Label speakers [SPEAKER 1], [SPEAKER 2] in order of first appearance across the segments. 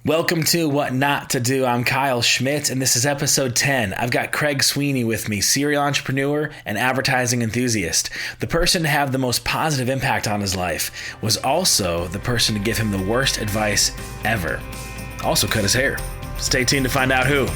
[SPEAKER 1] Welcome to What Not to Do. I'm Kyle Schmidt, and this is episode 10. I've got Craig Sweeney with me, serial entrepreneur and advertising enthusiast. The person to have the most positive impact on his life was also the person to give him the worst advice ever. Also cut his hair. Stay tuned to find out who.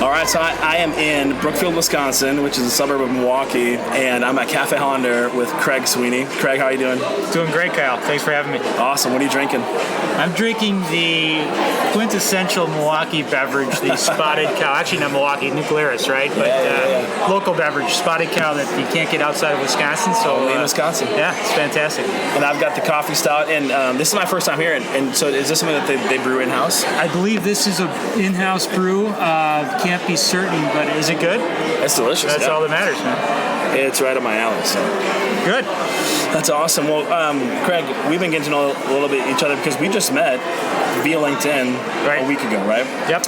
[SPEAKER 2] All right, so I am in Brookfield, Wisconsin, which is a suburb of Milwaukee, and I'm at Cafe Hollander with Craig Sweeney. Craig, how are you doing?
[SPEAKER 3] Doing great, Kyle. Thanks for having me.
[SPEAKER 2] Awesome. What are you drinking?
[SPEAKER 3] I'm drinking the quintessential Milwaukee beverage, the Spotted Cow. Actually, not Milwaukee, Nuclearis, right? But local beverage, Spotted Cow, that you can't get outside of Wisconsin. So
[SPEAKER 2] only in Wisconsin.
[SPEAKER 3] Yeah, it's fantastic.
[SPEAKER 2] And I've got the coffee stout, and this is my first time here. And so, is this something that they brew in house?
[SPEAKER 3] I believe this is an in-house brew. Can't be certain, but is it good?
[SPEAKER 2] It's delicious.
[SPEAKER 3] That's all that matters, man.
[SPEAKER 2] It's right up my alley. So
[SPEAKER 3] good.
[SPEAKER 2] That's awesome. Well, Craig, we've been getting to know a little bit each other because we just met via LinkedIn a week ago, right?
[SPEAKER 3] Yep.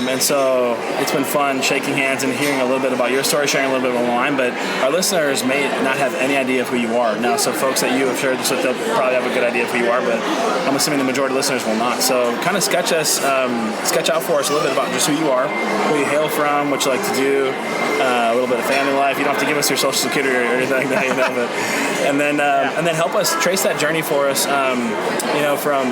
[SPEAKER 2] And so it's been fun shaking hands and hearing a little bit about your story, sharing a little bit of mine, but our listeners may not have any idea of who you are. Now, so folks that you have shared this with, they'll probably have a good idea of who you are, but I'm assuming the majority of listeners will not. So kind of sketch out for us a little bit about just who you are, where you hail from, what you like to do, a little bit of family life. You don't have to give us your social security or anything like that, but, and then help us trace that journey for us, from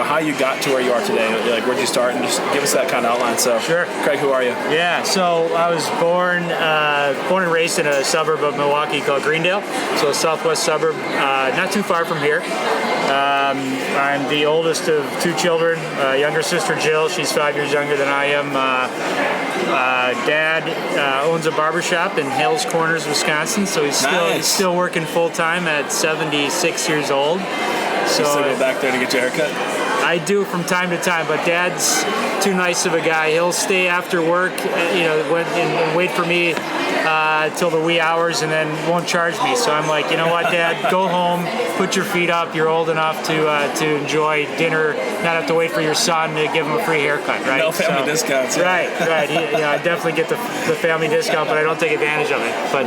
[SPEAKER 2] how you got to where you are today. Like, where'd you start, and just give us that kind of outline. So,
[SPEAKER 3] sure.
[SPEAKER 2] Craig, who are you?
[SPEAKER 3] Yeah, so I was born and raised in a suburb of Milwaukee called Greendale, so a southwest suburb, not too far from here. I'm the oldest of two children. Younger sister Jill, she's 5 years younger than I am. Dad owns a barbershop in Hales Corners, Wisconsin, so he's still working full time at 76 years old. So
[SPEAKER 2] you still go back there to get your haircut?
[SPEAKER 3] I do from time to time, but Dad's too nice of a guy. He'll stay after work, and wait for me till the wee hours, and then won't charge me. So I'm like, you know what, Dad, go home, put your feet up. You're old enough to enjoy dinner, not have to wait for your son to give him a free haircut, right?
[SPEAKER 2] No family discounts.
[SPEAKER 3] Right. I definitely get the family discount, but I don't take advantage of it. But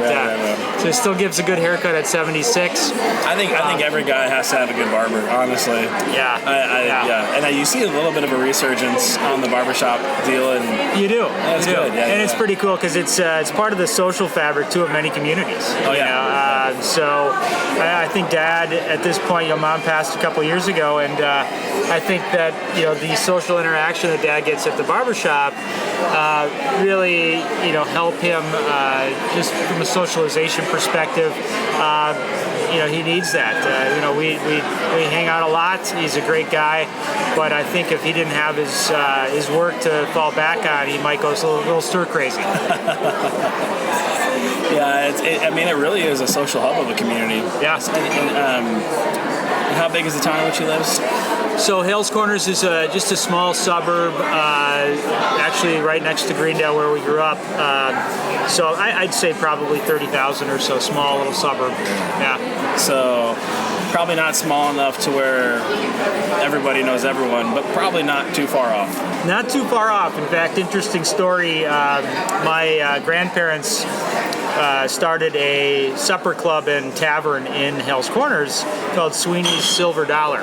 [SPEAKER 3] so it still gives a good haircut at 76.
[SPEAKER 2] I think every guy has to have a good barber, honestly.
[SPEAKER 3] Yeah.
[SPEAKER 2] And you see a little bit of a resurgence on the barbershop deal, and
[SPEAKER 3] you do.
[SPEAKER 2] That's good. Yeah,
[SPEAKER 3] and it's pretty cool because it's part of the social fabric too of many communities.
[SPEAKER 2] Oh yeah.
[SPEAKER 3] So I think Dad, at this point, Mom passed a couple years ago, and I think that the social interaction that Dad gets at the barbershop really help him just from a socialization perspective. He needs that. We hang out a lot. He's a great guy, but I think if he didn't have his work to fall back on, he might go a little stir crazy.
[SPEAKER 2] Yeah, it really is a social hub of a community.
[SPEAKER 3] Yeah.
[SPEAKER 2] And how big is the town in which he lives?
[SPEAKER 3] So Hales Corners is just a small suburb, actually right next to Greendale where we grew up. So I'd say probably 30,000 or so, small little suburb. Yeah.
[SPEAKER 2] So probably not small enough to where everybody knows everyone, but probably not too far off.
[SPEAKER 3] Not too far off. In fact, interesting story, my grandparents started a supper club and tavern in Hales Corners called Sweeney's Silver Dollar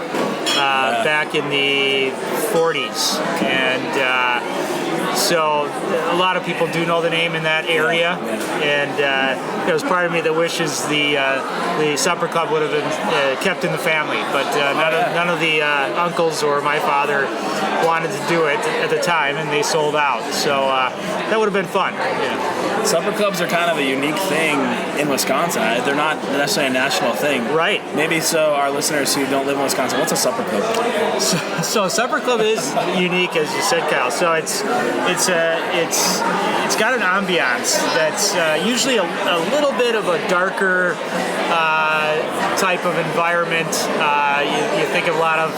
[SPEAKER 3] back in the 40s. And so a lot of people do know the name in that area. And it was part of me that wishes the supper club would have been kept in the family. But none of the uncles or my father wanted to do it at the time, and they sold out. So that would have been fun. Yeah.
[SPEAKER 2] Supper clubs are kind of a unique thing in Wisconsin. They're not necessarily a national thing.
[SPEAKER 3] Right.
[SPEAKER 2] Maybe so our listeners who don't live in Wisconsin, what's a supper club?
[SPEAKER 3] So supper club is unique, as you said, Kyle. So it's got an ambiance that's usually a little bit of a darker type of environment. You think of a lot of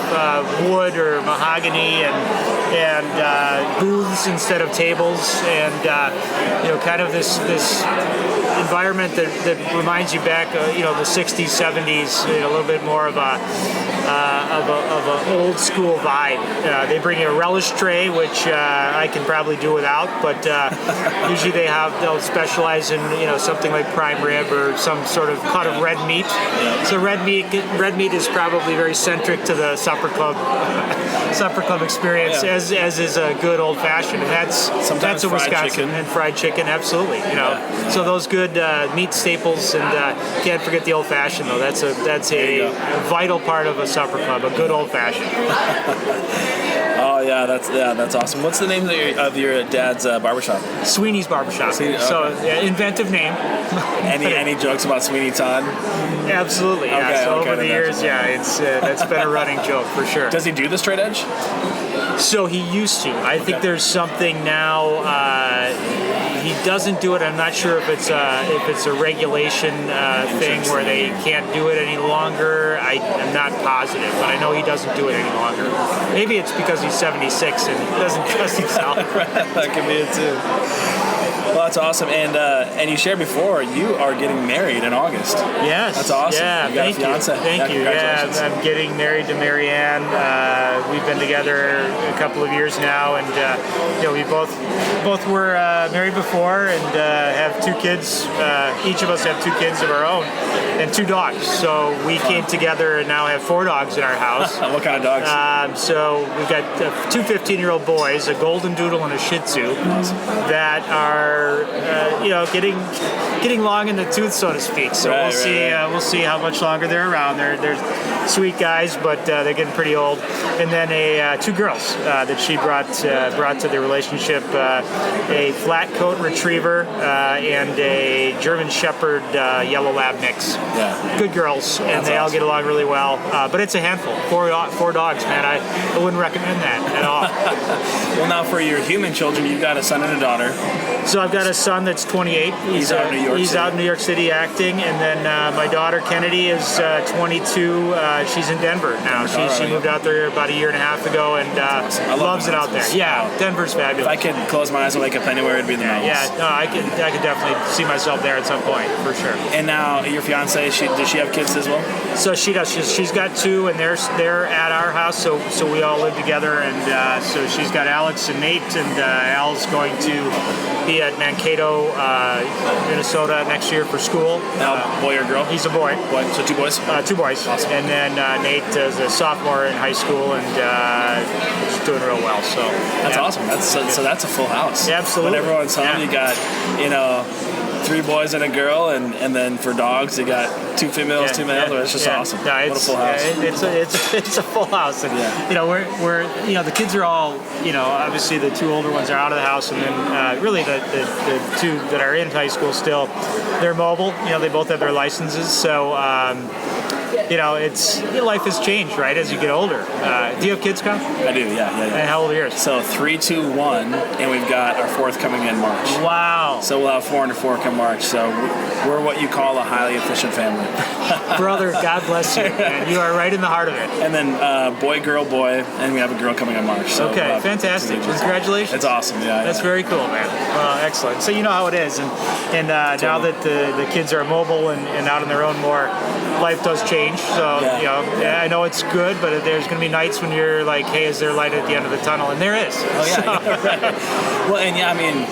[SPEAKER 3] wood or mahogany and booths instead of tables, and kind of this environment that reminds you back, the 60s, 70s, a little bit more of a old school vibe. They bring you a relish tray, which I can probably do without, but usually they'll specialize in something like prime rib or some sort of cut of red meat. So red meat is probably very centric to the supper club experience, as is a good old fashioned, and that's a Wisconsin chicken. And fried chicken, absolutely. So those good meat staples, and can't forget the old fashioned though. That's a vital part of a supper club, a good old fashioned.
[SPEAKER 2] Oh yeah, that's awesome. What's the name of your dad's barbershop?
[SPEAKER 3] Sweeney's Barbershop.
[SPEAKER 2] Sweeney, okay.
[SPEAKER 3] So inventive name.
[SPEAKER 2] Any jokes about Sweeney Todd?
[SPEAKER 3] Absolutely. Yeah.
[SPEAKER 2] Okay,
[SPEAKER 3] so over the years, it's that's been a running joke for sure.
[SPEAKER 2] Does he do the straight edge?
[SPEAKER 3] So he used to. I think there's something now. He doesn't do it. I'm not sure if it's a regulation thing where they can't do it any longer. I'm not positive, but I know he doesn't do it any longer. Maybe it's because he's 76 and he doesn't trust himself.
[SPEAKER 2] That could be it too. Well, that's awesome. And you shared before, you are getting married in August.
[SPEAKER 3] Yes.
[SPEAKER 2] That's awesome.
[SPEAKER 3] Yeah,
[SPEAKER 2] you got a fiance.
[SPEAKER 3] Thank you.
[SPEAKER 2] Congratulations.
[SPEAKER 3] Yeah, I'm getting married to Marianne. We've been together a couple of years now, and we both were married before and have two kids. Each of us have two kids of our own and two dogs. So we came together and now have four dogs in our house.
[SPEAKER 2] What kind of dogs?
[SPEAKER 3] So we've got two 15-year-old boys, a golden doodle and a shih tzu, that are getting long in the tooth, so to speak. So we'll see how much longer they're around. They're sweet guys, but they're getting pretty old. And then two girls that she brought to the relationship: a flat coat retriever and a German Shepherd yellow lab mix.
[SPEAKER 2] Yeah.
[SPEAKER 3] Good girls, and they all get along really well. But it's a handful. Four dogs, man. I wouldn't recommend that at all.
[SPEAKER 2] Well, now for your human children, you've got a son and a daughter.
[SPEAKER 3] So I've got a son that's 28.
[SPEAKER 2] He's out in New York City.
[SPEAKER 3] He's out in New York City acting, and then my daughter Kennedy is 22. She's in Denver now. She moved out there about a year and a half ago, and loves it out there. Yeah, Denver's fabulous.
[SPEAKER 2] If I could close my eyes and wake up anywhere, it'd be the mountains.
[SPEAKER 3] Yeah, no, I could definitely see myself there at some point for sure.
[SPEAKER 2] And now your fiance, does she have kids as well?
[SPEAKER 3] So she does. She's got two, and they're at our house. So we all live together, and so she's got Alex and Nate, and Al's going to be at Mankato, Minnesota next year for school.
[SPEAKER 2] Now, boy or girl?
[SPEAKER 3] He's a boy.
[SPEAKER 2] So two boys?
[SPEAKER 3] Two boys.
[SPEAKER 2] Awesome.
[SPEAKER 3] And then Nate is a sophomore in high school, and he's doing real well. So
[SPEAKER 2] that's awesome. That's a full house.
[SPEAKER 3] Yeah, absolutely.
[SPEAKER 2] When everyone's home, you got three boys and a girl, and then for dogs, you got two females, two males. It's just awesome.
[SPEAKER 3] No,
[SPEAKER 2] what a full house.
[SPEAKER 3] It's a full house, and we're the kids are all obviously the two older ones are out of the house, and then really the two that are in high school still, they're mobile. They both have their licenses, so. Life has changed, right, as you get older. Do you have kids, Kyle?
[SPEAKER 2] I do, yeah.
[SPEAKER 3] And how old are yours?
[SPEAKER 2] So 3, 2, 1, and we've got our fourth coming in March.
[SPEAKER 3] Wow.
[SPEAKER 2] So we'll have 4 and 4 come March. So we're what you call a highly efficient family.
[SPEAKER 3] Brother, God bless you, man. You are right in the heart of it.
[SPEAKER 2] And then boy, and we have a girl coming in March. So
[SPEAKER 3] okay, fantastic. Congratulations.
[SPEAKER 2] It's awesome, yeah.
[SPEAKER 3] That's very cool, man. Excellent. So you know how it is, and totally. Now that the kids are mobile and out on their own more, life does change. So, I know it's good, but there's going to be nights when you're like, hey, is there light at the end of the tunnel? And there is.
[SPEAKER 2] Oh, yeah. Right. Well, and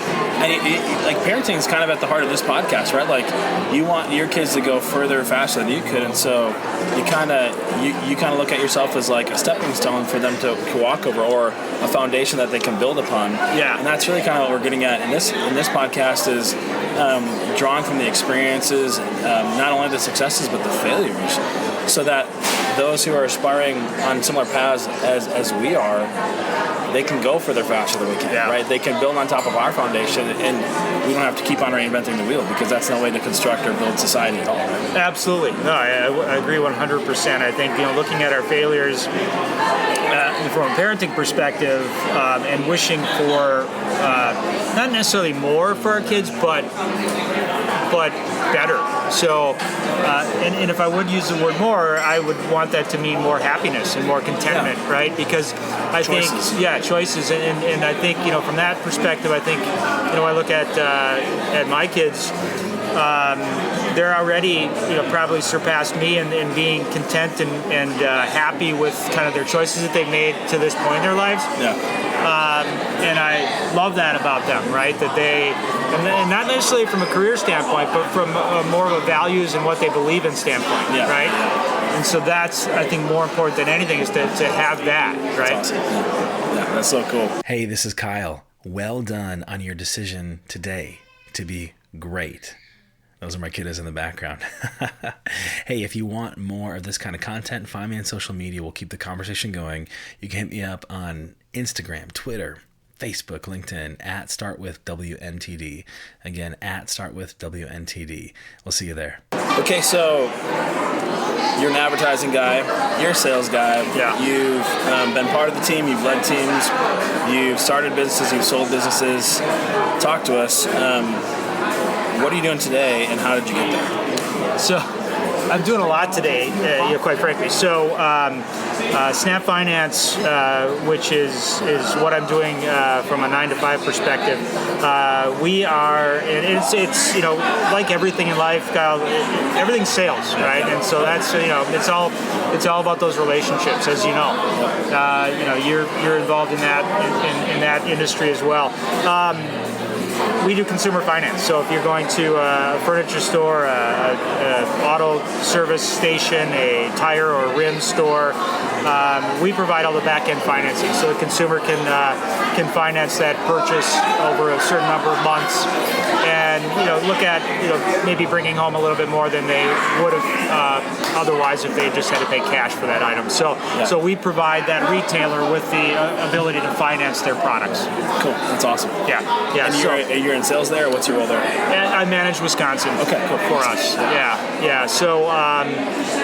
[SPEAKER 2] like parenting is kind of at the heart of this podcast, right? Like you want your kids to go further faster than you could. And so you kind of look at yourself as like a stepping stone for them to walk over, or a foundation that they can build upon. Yeah. And that's really kind of what we're getting at in this podcast is drawing from the experiences, not only the successes, but the failures, so that those who are aspiring on similar paths as we are, they can go further faster than we can, right? They can build on top of our foundation, and we don't have to keep on reinventing the wheel, because that's no way to construct or build society at all, right?
[SPEAKER 3] Absolutely. No, I agree 100%. I think, looking at our failures from a parenting perspective, and wishing for not necessarily more for our kids, but better. So, and if I would use the word more, I would want that to mean more happiness and more contentment, right? Because I think, choices. And I think, from that perspective, I think, I look at my kids, they're already, probably surpassed me in being content and happy with kind of their choices that they've made to this point in their lives.
[SPEAKER 2] Yeah.
[SPEAKER 3] And I love that about them, right? That they, and not necessarily from a career standpoint, but from more of a values and what they believe in standpoint, right? And so that's, I think, more important than anything is to have that, right?
[SPEAKER 2] That's awesome. Yeah, that's so cool.
[SPEAKER 1] Hey, this is Kyle. Well done on your decision today to be great. Those are my kiddos in the background. Hey, if you want more of this kind of content, find me on social media. We'll keep the conversation going. You can hit me up on Instagram, Twitter, Facebook, LinkedIn, at StartWithWNTD. Again, at StartWithWNTD. We'll see you there.
[SPEAKER 2] Okay, so you're an advertising guy. You're a sales guy.
[SPEAKER 3] Yeah.
[SPEAKER 2] You've been part of the team. You've led teams. You've started businesses. You've sold businesses. Talk to us. What are you doing today, and how did you get there?
[SPEAKER 3] So I'm doing a lot today, quite frankly. So Snap Finance, which is what I'm doing from a 9 to 5 perspective. We are, and it's like everything in life, Kyle, everything's sales, right? And so that's it's all about those relationships, as you know. You're involved in that in that industry as well. We do consumer finance. So if you're going to a furniture store, a auto service station, a tire or rim store, we provide all the back-end financing. So the consumer can finance that purchase over a certain number of months, and look at maybe bringing home a little bit more than they would have otherwise if they just had to pay cash for that item. So we provide that retailer with the ability to finance their products.
[SPEAKER 2] Cool. That's awesome.
[SPEAKER 3] Yeah.
[SPEAKER 2] And you're in sales there, or what's your role there?
[SPEAKER 3] I manage Wisconsin.
[SPEAKER 2] Okay, cool.
[SPEAKER 3] For us. Yeah. So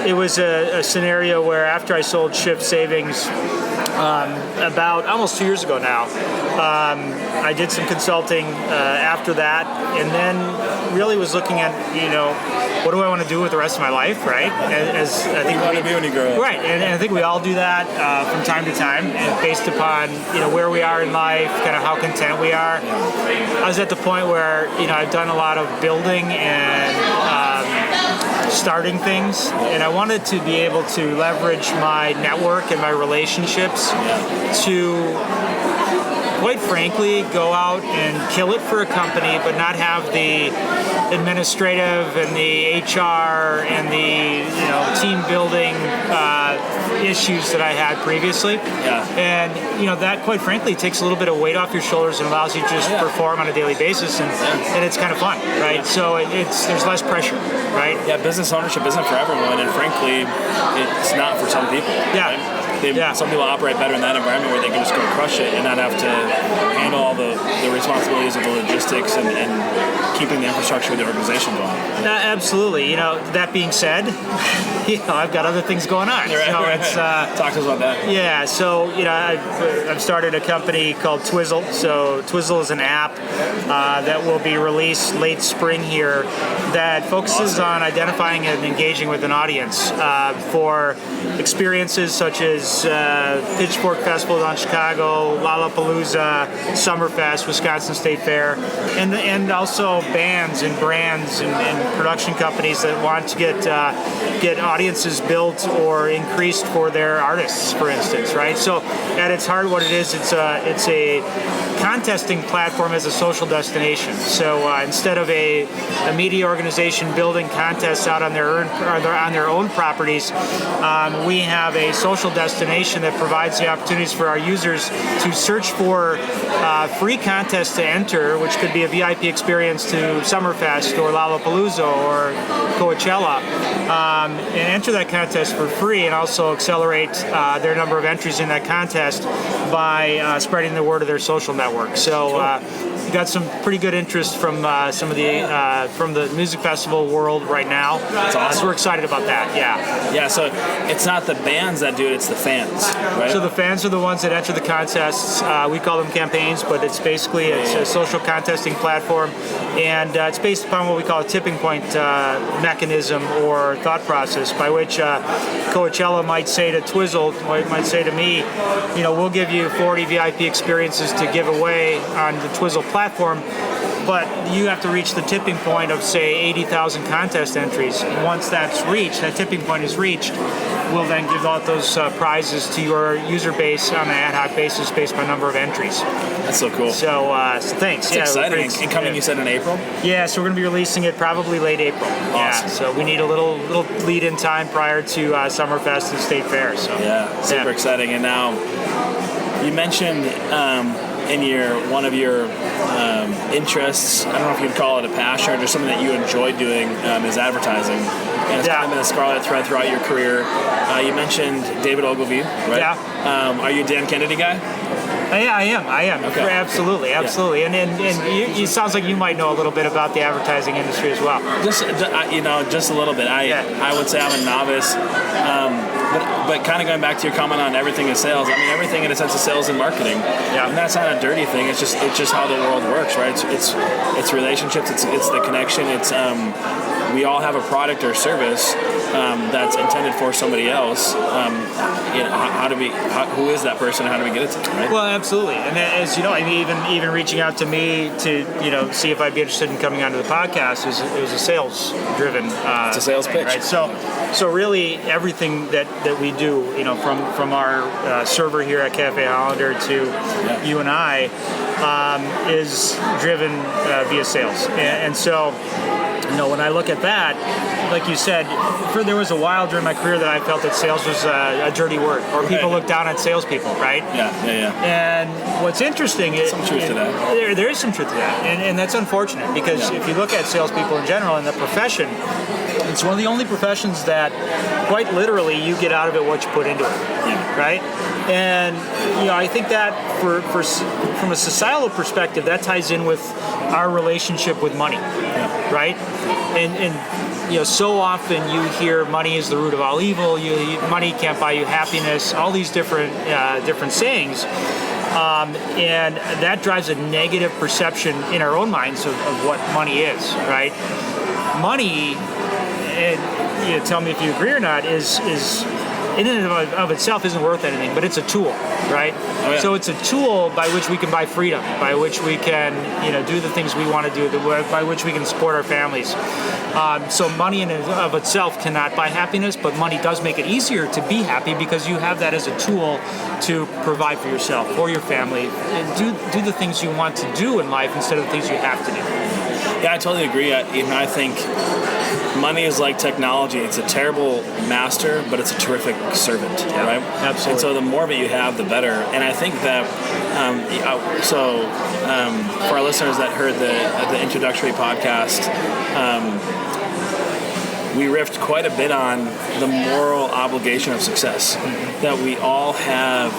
[SPEAKER 3] it was a scenario where after I sold Shift Savings about almost 2 years ago now, I did some consulting after that, and then really was looking at what do I want to do with the rest of my life, right? As I think
[SPEAKER 2] you want to be when you grow up.
[SPEAKER 3] Right, and I think we all do that from time to time, and based upon where we are in life, kind of how content we are. I was at the point where I've done a lot of building and starting things, and I wanted to be able to leverage my network and my relationships to, quite frankly, go out and kill it for a company, but not have the administrative and the HR and the team building issues that I had previously.
[SPEAKER 2] Yeah.
[SPEAKER 3] And that, quite frankly, takes a little bit of weight off your shoulders and allows you to just perform on a daily basis, and it's kind of fun, right?
[SPEAKER 2] Yeah.
[SPEAKER 3] So there's less pressure, right?
[SPEAKER 2] Yeah, business ownership isn't for everyone, and frankly, it's not for some people.
[SPEAKER 3] Yeah.
[SPEAKER 2] Right? Some people operate better in that environment where they can just go crush it and not have to handle all the responsibilities of the logistics and keeping the infrastructure of the organization going.
[SPEAKER 3] Absolutely. That being said, I've got other things going on.
[SPEAKER 2] Right. Talk to us about that.
[SPEAKER 3] Yeah. So I've started a company called Twizzl. So Twizzl is an app that will be released late spring here that focuses on identifying and engaging with an audience for experiences such as Pitchfork Festival down in Chicago, Lollapalooza, Summerfest, Wisconsin State Fair, and also bands and brands and production companies that want to get audiences built or increased for their artists, for instance, right? So at its heart, what it is, it's a contesting platform as a social destination. So instead of a media organization building contests out on their own properties, we have a social destination that provides the opportunities for our users to search for free contests to enter, which could be a VIP experience to Summerfest or Lollapalooza or Coachella, and enter that contest for free, and also accelerate their number of entries in that contest by spreading the word of their social network. So we got some pretty good interest from some of the from the music festival world right now.
[SPEAKER 2] That's awesome.
[SPEAKER 3] So we're excited about that.
[SPEAKER 2] Yeah. So it's not the bands that do it; it's the fans, right?
[SPEAKER 3] So the fans are the ones that enter the contests. We call them campaigns, but it's basically a social contesting platform, and it's based upon what we call a tipping point mechanism or thought process, by which Coachella might say to Twizzl, might say to me, we'll give you 40 VIP experiences to give away on the Twizzl platform. but you have to reach the tipping point of, say, 80,000 contest entries. And once that's reached, that tipping point is reached, we'll then give out those prizes to your user base on an ad hoc basis based on number of entries.
[SPEAKER 2] That's so cool.
[SPEAKER 3] So thanks.
[SPEAKER 2] It's exciting. And coming, you said, in April?
[SPEAKER 3] Yeah, so we're going to be releasing it probably late April.
[SPEAKER 2] Awesome.
[SPEAKER 3] Yeah, so we need a little lead-in time prior to Summerfest and State Fair. So
[SPEAKER 2] yeah, super exciting. And now, you mentioned in one of your interests, I don't know if you'd call it a passion or just something that you enjoy doing, is advertising. And it's kind of been a scarlet thread throughout your career. You mentioned David Ogilvy, right?
[SPEAKER 3] Yeah.
[SPEAKER 2] Are you a Dan Kennedy guy?
[SPEAKER 3] Yeah, I am.
[SPEAKER 2] Okay.
[SPEAKER 3] Absolutely.
[SPEAKER 2] Yeah.
[SPEAKER 3] And it sounds like you might know a little bit about the advertising industry as well.
[SPEAKER 2] Just a little bit. I would say I'm a novice, but kind of going back to your comment on everything is sales. I mean, everything in a sense is sales and marketing. Yeah. And that's not a dirty thing. It's just how the world works, right? It's relationships. It's the connection. It's we all have a product or service that's intended for somebody else. Who is that person? How do we get it to them, right?
[SPEAKER 3] Well, absolutely. And as you know, I mean, even reaching out to me to see if I'd be interested in coming onto the podcast it was a sales-driven.
[SPEAKER 2] It's a sales pitch,
[SPEAKER 3] right? So really, everything that we do, from our server here at Cafe Hollander to you and I, is driven via sales, and so. When I look at that, like you said, there was a while during my career that I felt that sales was a dirty word, or people look down on salespeople, right?
[SPEAKER 2] Yeah.
[SPEAKER 3] And what's interesting is
[SPEAKER 2] some truth to that.
[SPEAKER 3] There is some truth to that, and that's unfortunate because if you look at salespeople in general in the profession, it's one of the only professions that, quite literally, you get out of it what you put into it, right? And I think that from a societal perspective, that ties in with our relationship with money, right? And so often you hear money is the root of all evil. Money can't buy you happiness. All these different sayings, and that drives a negative perception in our own minds of what money is, right? Money, and tell me if you agree or not, is in and of itself isn't worth anything, but it's a tool, right? Oh, yeah. So it's a tool by which we can buy freedom, by which we can, do the things we want to do, by which we can support our families. So money in and of itself cannot buy happiness, but money does make it easier to be happy because you have that as a tool to provide for yourself or your family, and do the things you want to do in life instead of the things you have to do.
[SPEAKER 2] Yeah, I totally agree. I think money is like technology. It's a terrible master, but it's a terrific servant, right?
[SPEAKER 3] Absolutely.
[SPEAKER 2] And so the more of it you have, the better. And I think that, for our listeners that heard the introductory podcast, we riffed quite a bit on the moral obligation of success, that we all have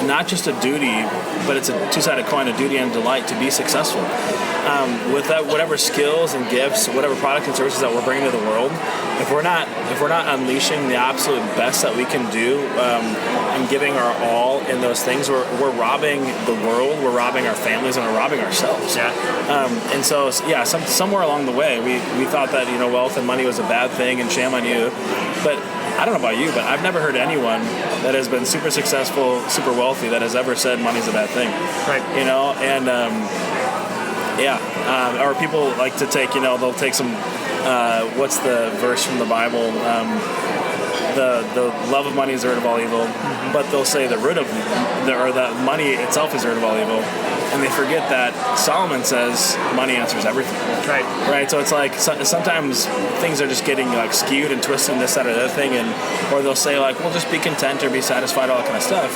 [SPEAKER 2] not just a duty, but it's a two-sided coin, a duty and a delight to be successful. With that, whatever skills and gifts, whatever products and services that we're bringing to the world, if we're not unleashing the absolute best that we can do and giving our all in those things, we're robbing the world, we're robbing our families, and we're robbing ourselves. And so, somewhere along the way, we thought that wealth and money was a bad thing and shame on you, but I don't know about you, but I've never heard anyone that has been super successful, super wealthy, that has ever said money's a bad thing.
[SPEAKER 3] Right.
[SPEAKER 2] Or people like to take, they'll take some, what's the verse from the Bible? The love of money is the root of all evil, but they'll say the money itself is the root of all evil. And they forget that Solomon says money answers everything. Right. So it's like sometimes things are just getting like skewed and twisted and this, that, or the other thing, or they'll say like, well, just be content or be satisfied, all that kind of stuff.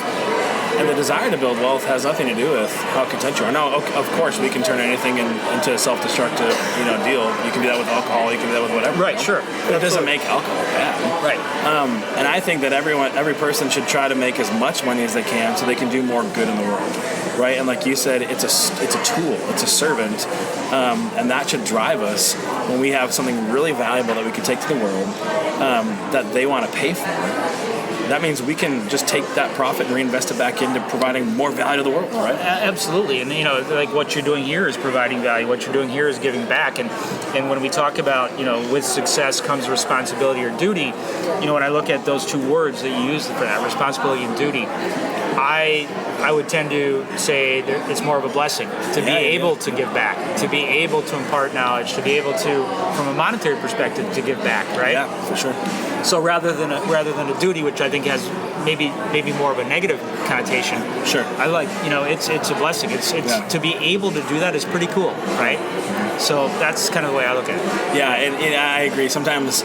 [SPEAKER 2] And the desire to build wealth has nothing to do with how content you are. Now, of course, we can turn anything into a self-destructive, deal. You can do that with alcohol. You can do that with whatever.
[SPEAKER 3] Right. Sure.
[SPEAKER 2] But it doesn't make alcohol bad.
[SPEAKER 3] Right.
[SPEAKER 2] And I think that every person should try to make as much money as they can so they can do more good in the world. Right. And like you said, it's a tool. It's a servant, and that should drive us when we have something really valuable that we can take to the world that they want to pay for. That means we can just take that profit and reinvest it back into providing more value to the world, right?
[SPEAKER 3] Absolutely. And, like what you're doing here is providing value. What you're doing here is giving back. And when we talk about, with success comes responsibility or duty, when I look at those two words that you use for that, responsibility and duty, I would tend to say that it's more of a blessing to be able to give back, to be able to impart knowledge, to be able to, from a monetary perspective, to give back, right?
[SPEAKER 2] Yeah, for sure.
[SPEAKER 3] So rather than a duty, which I think has maybe more of a negative connotation.
[SPEAKER 2] Sure.
[SPEAKER 3] I like, it's a blessing. It's to be able to do that is pretty cool, right? So that's kind of the way I look at it.
[SPEAKER 2] Yeah, and I agree. Sometimes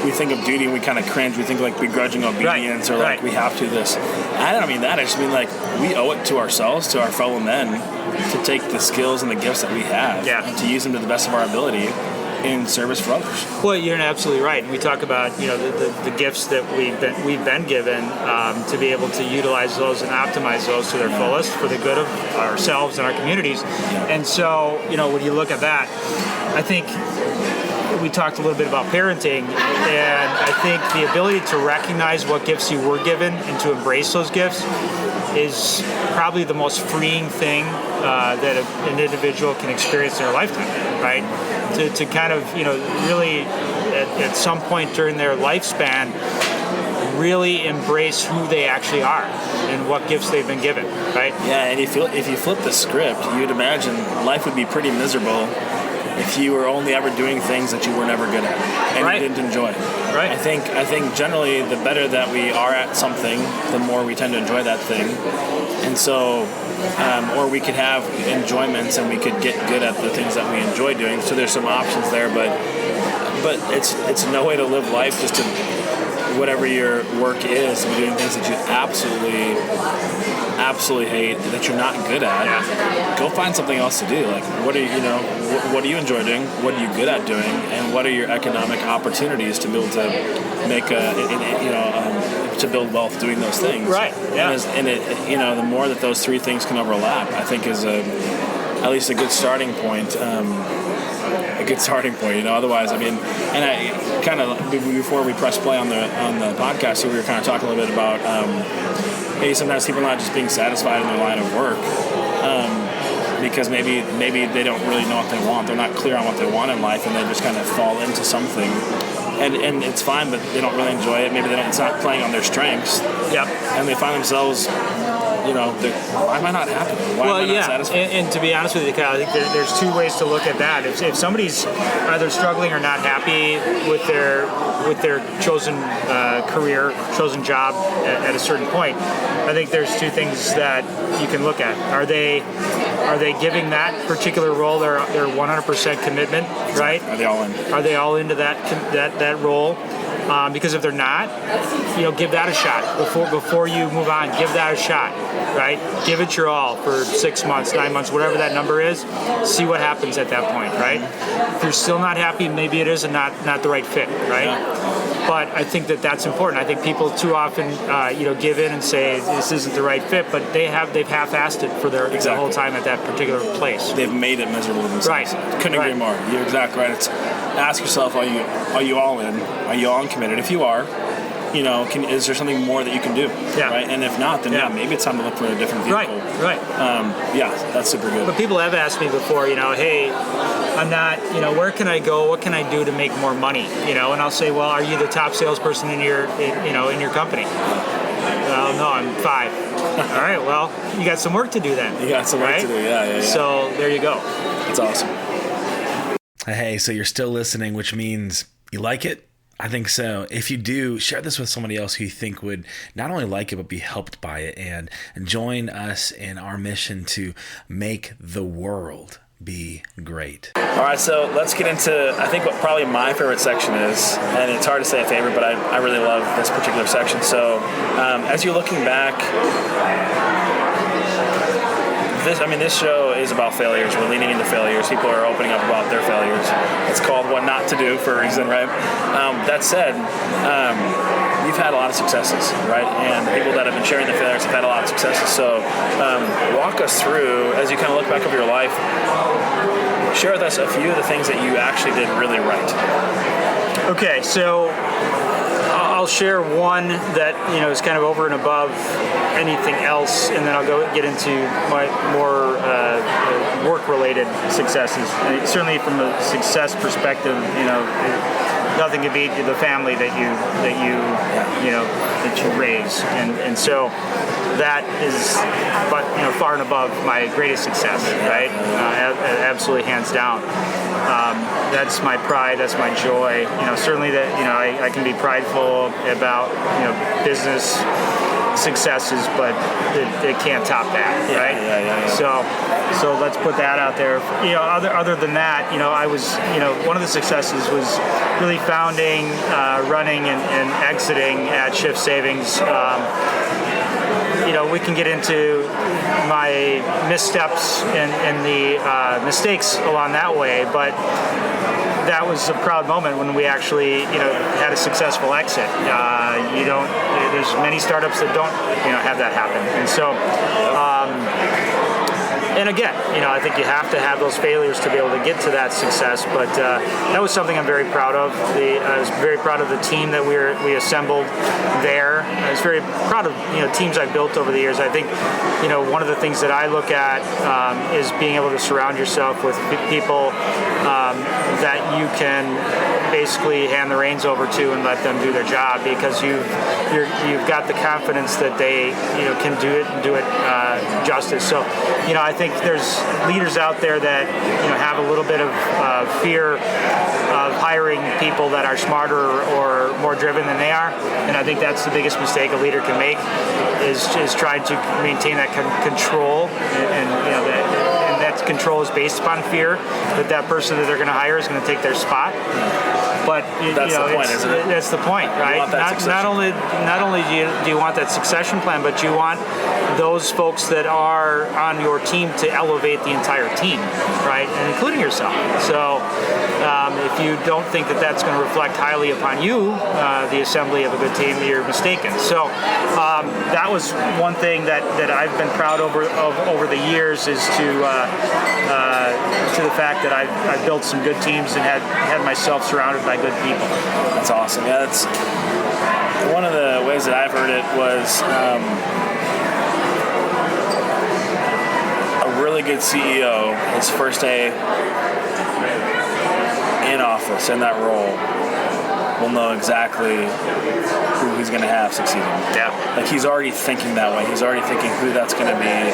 [SPEAKER 2] we think of duty and we kind of cringe. We think like begrudging obedience or like we have to this. I don't mean that. I just mean like we owe it to ourselves, to our fellow men, to take the skills and the gifts that we have and to use them to the best of our ability in service for others.
[SPEAKER 3] Well, you're absolutely right. And we talk about the gifts that we've been given to be able to utilize those and optimize those to their fullest for the good of ourselves and our communities. And so when you look at that, I think we talked a little bit about parenting, and I think the ability to recognize what gifts you were given and to embrace those gifts is probably the most freeing thing that an individual can experience in their lifetime, right? To kind of, really at some point during their lifespan, really embrace who they actually are and what gifts they've been given, right?
[SPEAKER 2] Yeah, and if you flip the script, you'd imagine life would be pretty miserable if you were only ever doing things that you were never good at and you didn't enjoy.
[SPEAKER 3] Right.
[SPEAKER 2] I think generally the better that we are at something, the more we tend to enjoy that thing. And so, or we could have enjoyments and we could get good at the things that we enjoy doing. So there's some options there, but it's no way to live life just to whatever your work is and doing things that you absolutely hate, that you're not good at. Go find something else to do. Like, what do you enjoy doing? What are you good at doing? And what are your economic opportunities to be able to make to build wealth doing those things?
[SPEAKER 3] Right. Yeah.
[SPEAKER 2] And the more that those three things can overlap, I think is at least a good starting point. Otherwise, I mean, and I kind of before we press play on the podcast, so we were kind of talking a little bit about sometimes people are not just being satisfied in their line of work because maybe they don't really know what they want. They're not clear on what they want in life, and they just kind of fall into something. And it's fine, but they don't really enjoy it. Maybe it's not playing on their strengths.
[SPEAKER 3] Yep.
[SPEAKER 2] And they find themselves, why am I not happy? Why am I not satisfied?
[SPEAKER 3] And to be honest with you, Kyle, I think there's two ways to look at that. If somebody's either struggling or not happy with their chosen career, chosen job at a certain point, I think there's two things that you can look at. Are they giving that particular role their 100% commitment, right?
[SPEAKER 2] Are they all in?
[SPEAKER 3] Are they all into that role? Because if they're not, give that a shot before you move on. Give that a shot, right? Give it your all for 6 months, 9 months, whatever that number is. See what happens at that point, right? If you're still not happy, maybe it is not the right fit, right? Yeah. But I think that's important. I think people too often, give in and say this isn't the right fit, but they've half-assed it for their the whole time at that particular place.
[SPEAKER 2] They've made it miserable themselves.
[SPEAKER 3] Right.
[SPEAKER 2] Couldn't agree more. You're exactly right. Ask yourself, are you all in? Are you all in committed? If you are, is there something more that you can do? Yeah. Right. And if not, then maybe it's time to look for a different vehicle.
[SPEAKER 3] Right.
[SPEAKER 2] That's super good.
[SPEAKER 3] But people have asked me before, hey, I'm not, where can I go? What can I do to make more money? And I'll say, well, are you the top salesperson in your company? Well, no, I'm 5. All right. Well, you got some work to do then.
[SPEAKER 2] You got some work to do. Yeah.
[SPEAKER 3] So there you go.
[SPEAKER 2] That's awesome.
[SPEAKER 1] Hey, so you're still listening, which means you like it? I think so. If you do, share this with somebody else who you think would not only like it, but be helped by it, and join us in our mission to make the world be great.
[SPEAKER 2] All right, so let's get into, I think, what probably my favorite section is, and it's hard to say a favorite, but I really love this particular section. So as you're looking back, this show is about failures. We're leaning into failures. People are opening up about their failures. It's called What Not to Do for a reason, right? That said, you've had a lot of successes, right? And the people that have been sharing the failures have had a lot of successes. So walk us through, as you kind of look back over your life, share with us a few of the things that you actually did really right.
[SPEAKER 3] Okay, so I'll share one that is kind of over and above anything else, and then I'll get into my more work-related successes. And certainly, from a success perspective, nothing can beat the family that you raise, and so that is, but far and above my greatest success, right? Absolutely, hands down. That's my pride. That's my joy. Certainly that I can be prideful about business successes, but it can't top that, right? So let's put that out there. Other than that, I was, one of the successes was really founding, running, and exiting at Shift Savings. We can get into my missteps and the mistakes along that way, but that was a proud moment when we actually, had a successful exit. There's many startups that don't, have that happen. And so, and again, I think you have to have those failures to be able to get to that success. But that was something I'm very proud of. I was very proud of the team that we assembled there. I was very proud of teams I've built over the years. I think one of the things that I look at is being able to surround yourself with people that you can basically hand the reins over to and let them do their job, because you've got the confidence that they can do it and do it justice. So I think there's leaders out there that have a little bit of fear of hiring people that are smarter or more driven than they are, and I think that's the biggest mistake a leader can make is trying to maintain that control, and that control is based upon fear that person that they're going to hire is going to take their spot. But
[SPEAKER 2] that's the point, isn't it?
[SPEAKER 3] That's the point, right? Not only do you want that succession plan, but you want those folks that are on your team to elevate the entire team, right, and including yourself. So if you don't think that that's going to reflect highly upon you, the assembly of a good team, you're mistaken. So that was one thing that I've been proud of over the years, is to the fact that I've built some good teams and had myself surrounded by good people.
[SPEAKER 2] That's awesome. Yeah, that's one of the ways that I've heard it was a really good CEO, his first day in office, in that role, will know exactly who he's going to have succeeding.
[SPEAKER 3] Yeah.
[SPEAKER 2] Like, he's already thinking that way. He's already thinking who that's going to be.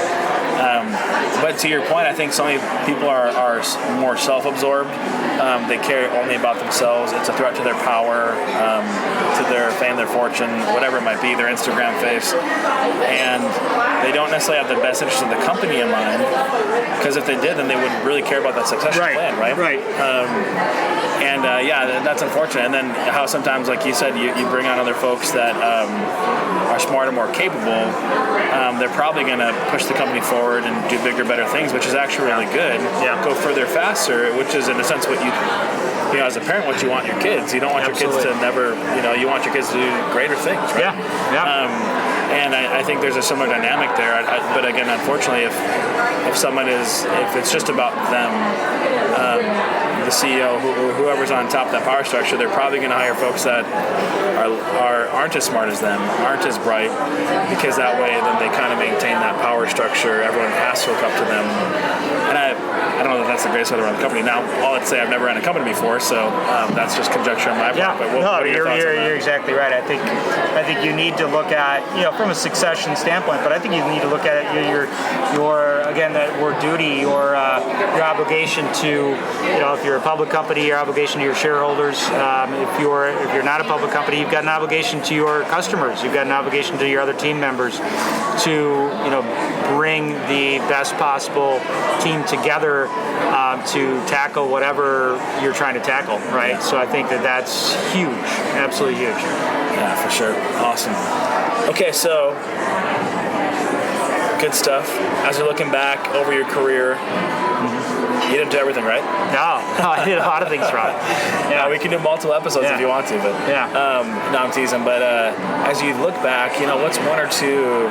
[SPEAKER 2] But to your point, I think so many people are more self-absorbed. They care only about themselves. It's a threat to their power, to their fame, their fortune, whatever it might be, their Instagram face. And they don't necessarily have the best interest of the company in mind, because if they did, then they wouldn't really care about that succession plan, right?
[SPEAKER 3] Right.
[SPEAKER 2] That's unfortunate. And then how sometimes, like you said, you bring on other folks that are smarter, more capable. They're probably going to push the company forward and do bigger, better things, which is actually really good.
[SPEAKER 3] Yeah.
[SPEAKER 2] Go further, faster, which is in a sense what you as a parent, what you want your kids. You don't want your kids to never, you want your kids to do greater things, right?
[SPEAKER 3] Yeah.
[SPEAKER 2] And I think there's a similar dynamic there. But again, unfortunately, if it's just about them, the CEO, whoever's on top of that power structure, they're probably going to hire folks that aren't as smart as them, aren't as bright, because that way then they kind of maintain that power structure. Everyone has to look up to them. And I don't know that that's the greatest way to run a company. Now, all I'd say, I've never ran a company before, so that's just conjecture on my part. But what are your thoughts on that?
[SPEAKER 3] You're exactly right. I think you need to look at, from a succession standpoint, but I think you need to look at your again, that word duty, your obligation to, if you're a public company, your obligation to your shareholders. If you're not a public company, you've got an obligation to your customers. You've got an obligation to your other team members to, bring the best possible team together to tackle whatever you're trying to tackle, right? So I think that's huge, absolutely huge.
[SPEAKER 2] Yeah, for sure. Awesome. Okay, so good stuff. As you're looking back over your career, you didn't do everything right?
[SPEAKER 3] No, I did a lot of things wrong.
[SPEAKER 2] Yeah, we can do multiple episodes if you want to, but no, I'm teasing. But as you look back, what's one or two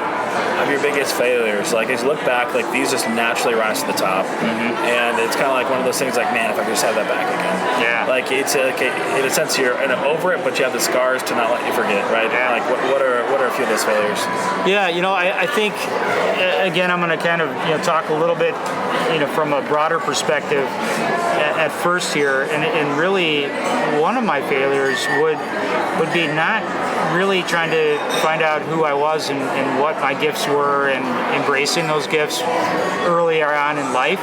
[SPEAKER 2] of your biggest failures, like as you look back, like these just naturally rise to the top, and it's kind of like one of those things, like, man, if I could just have that back again.
[SPEAKER 3] Yeah.
[SPEAKER 2] Like it's like in a sense you're over it, but you have the scars to not let you forget, right?
[SPEAKER 3] Yeah.
[SPEAKER 2] Like what are a few of those failures?
[SPEAKER 3] Yeah, I think again I'm going to kind of talk a little bit from a broader perspective at first here, and really one of my failures would be not really trying to find out who I was and what my gifts were and embracing those gifts earlier on in life.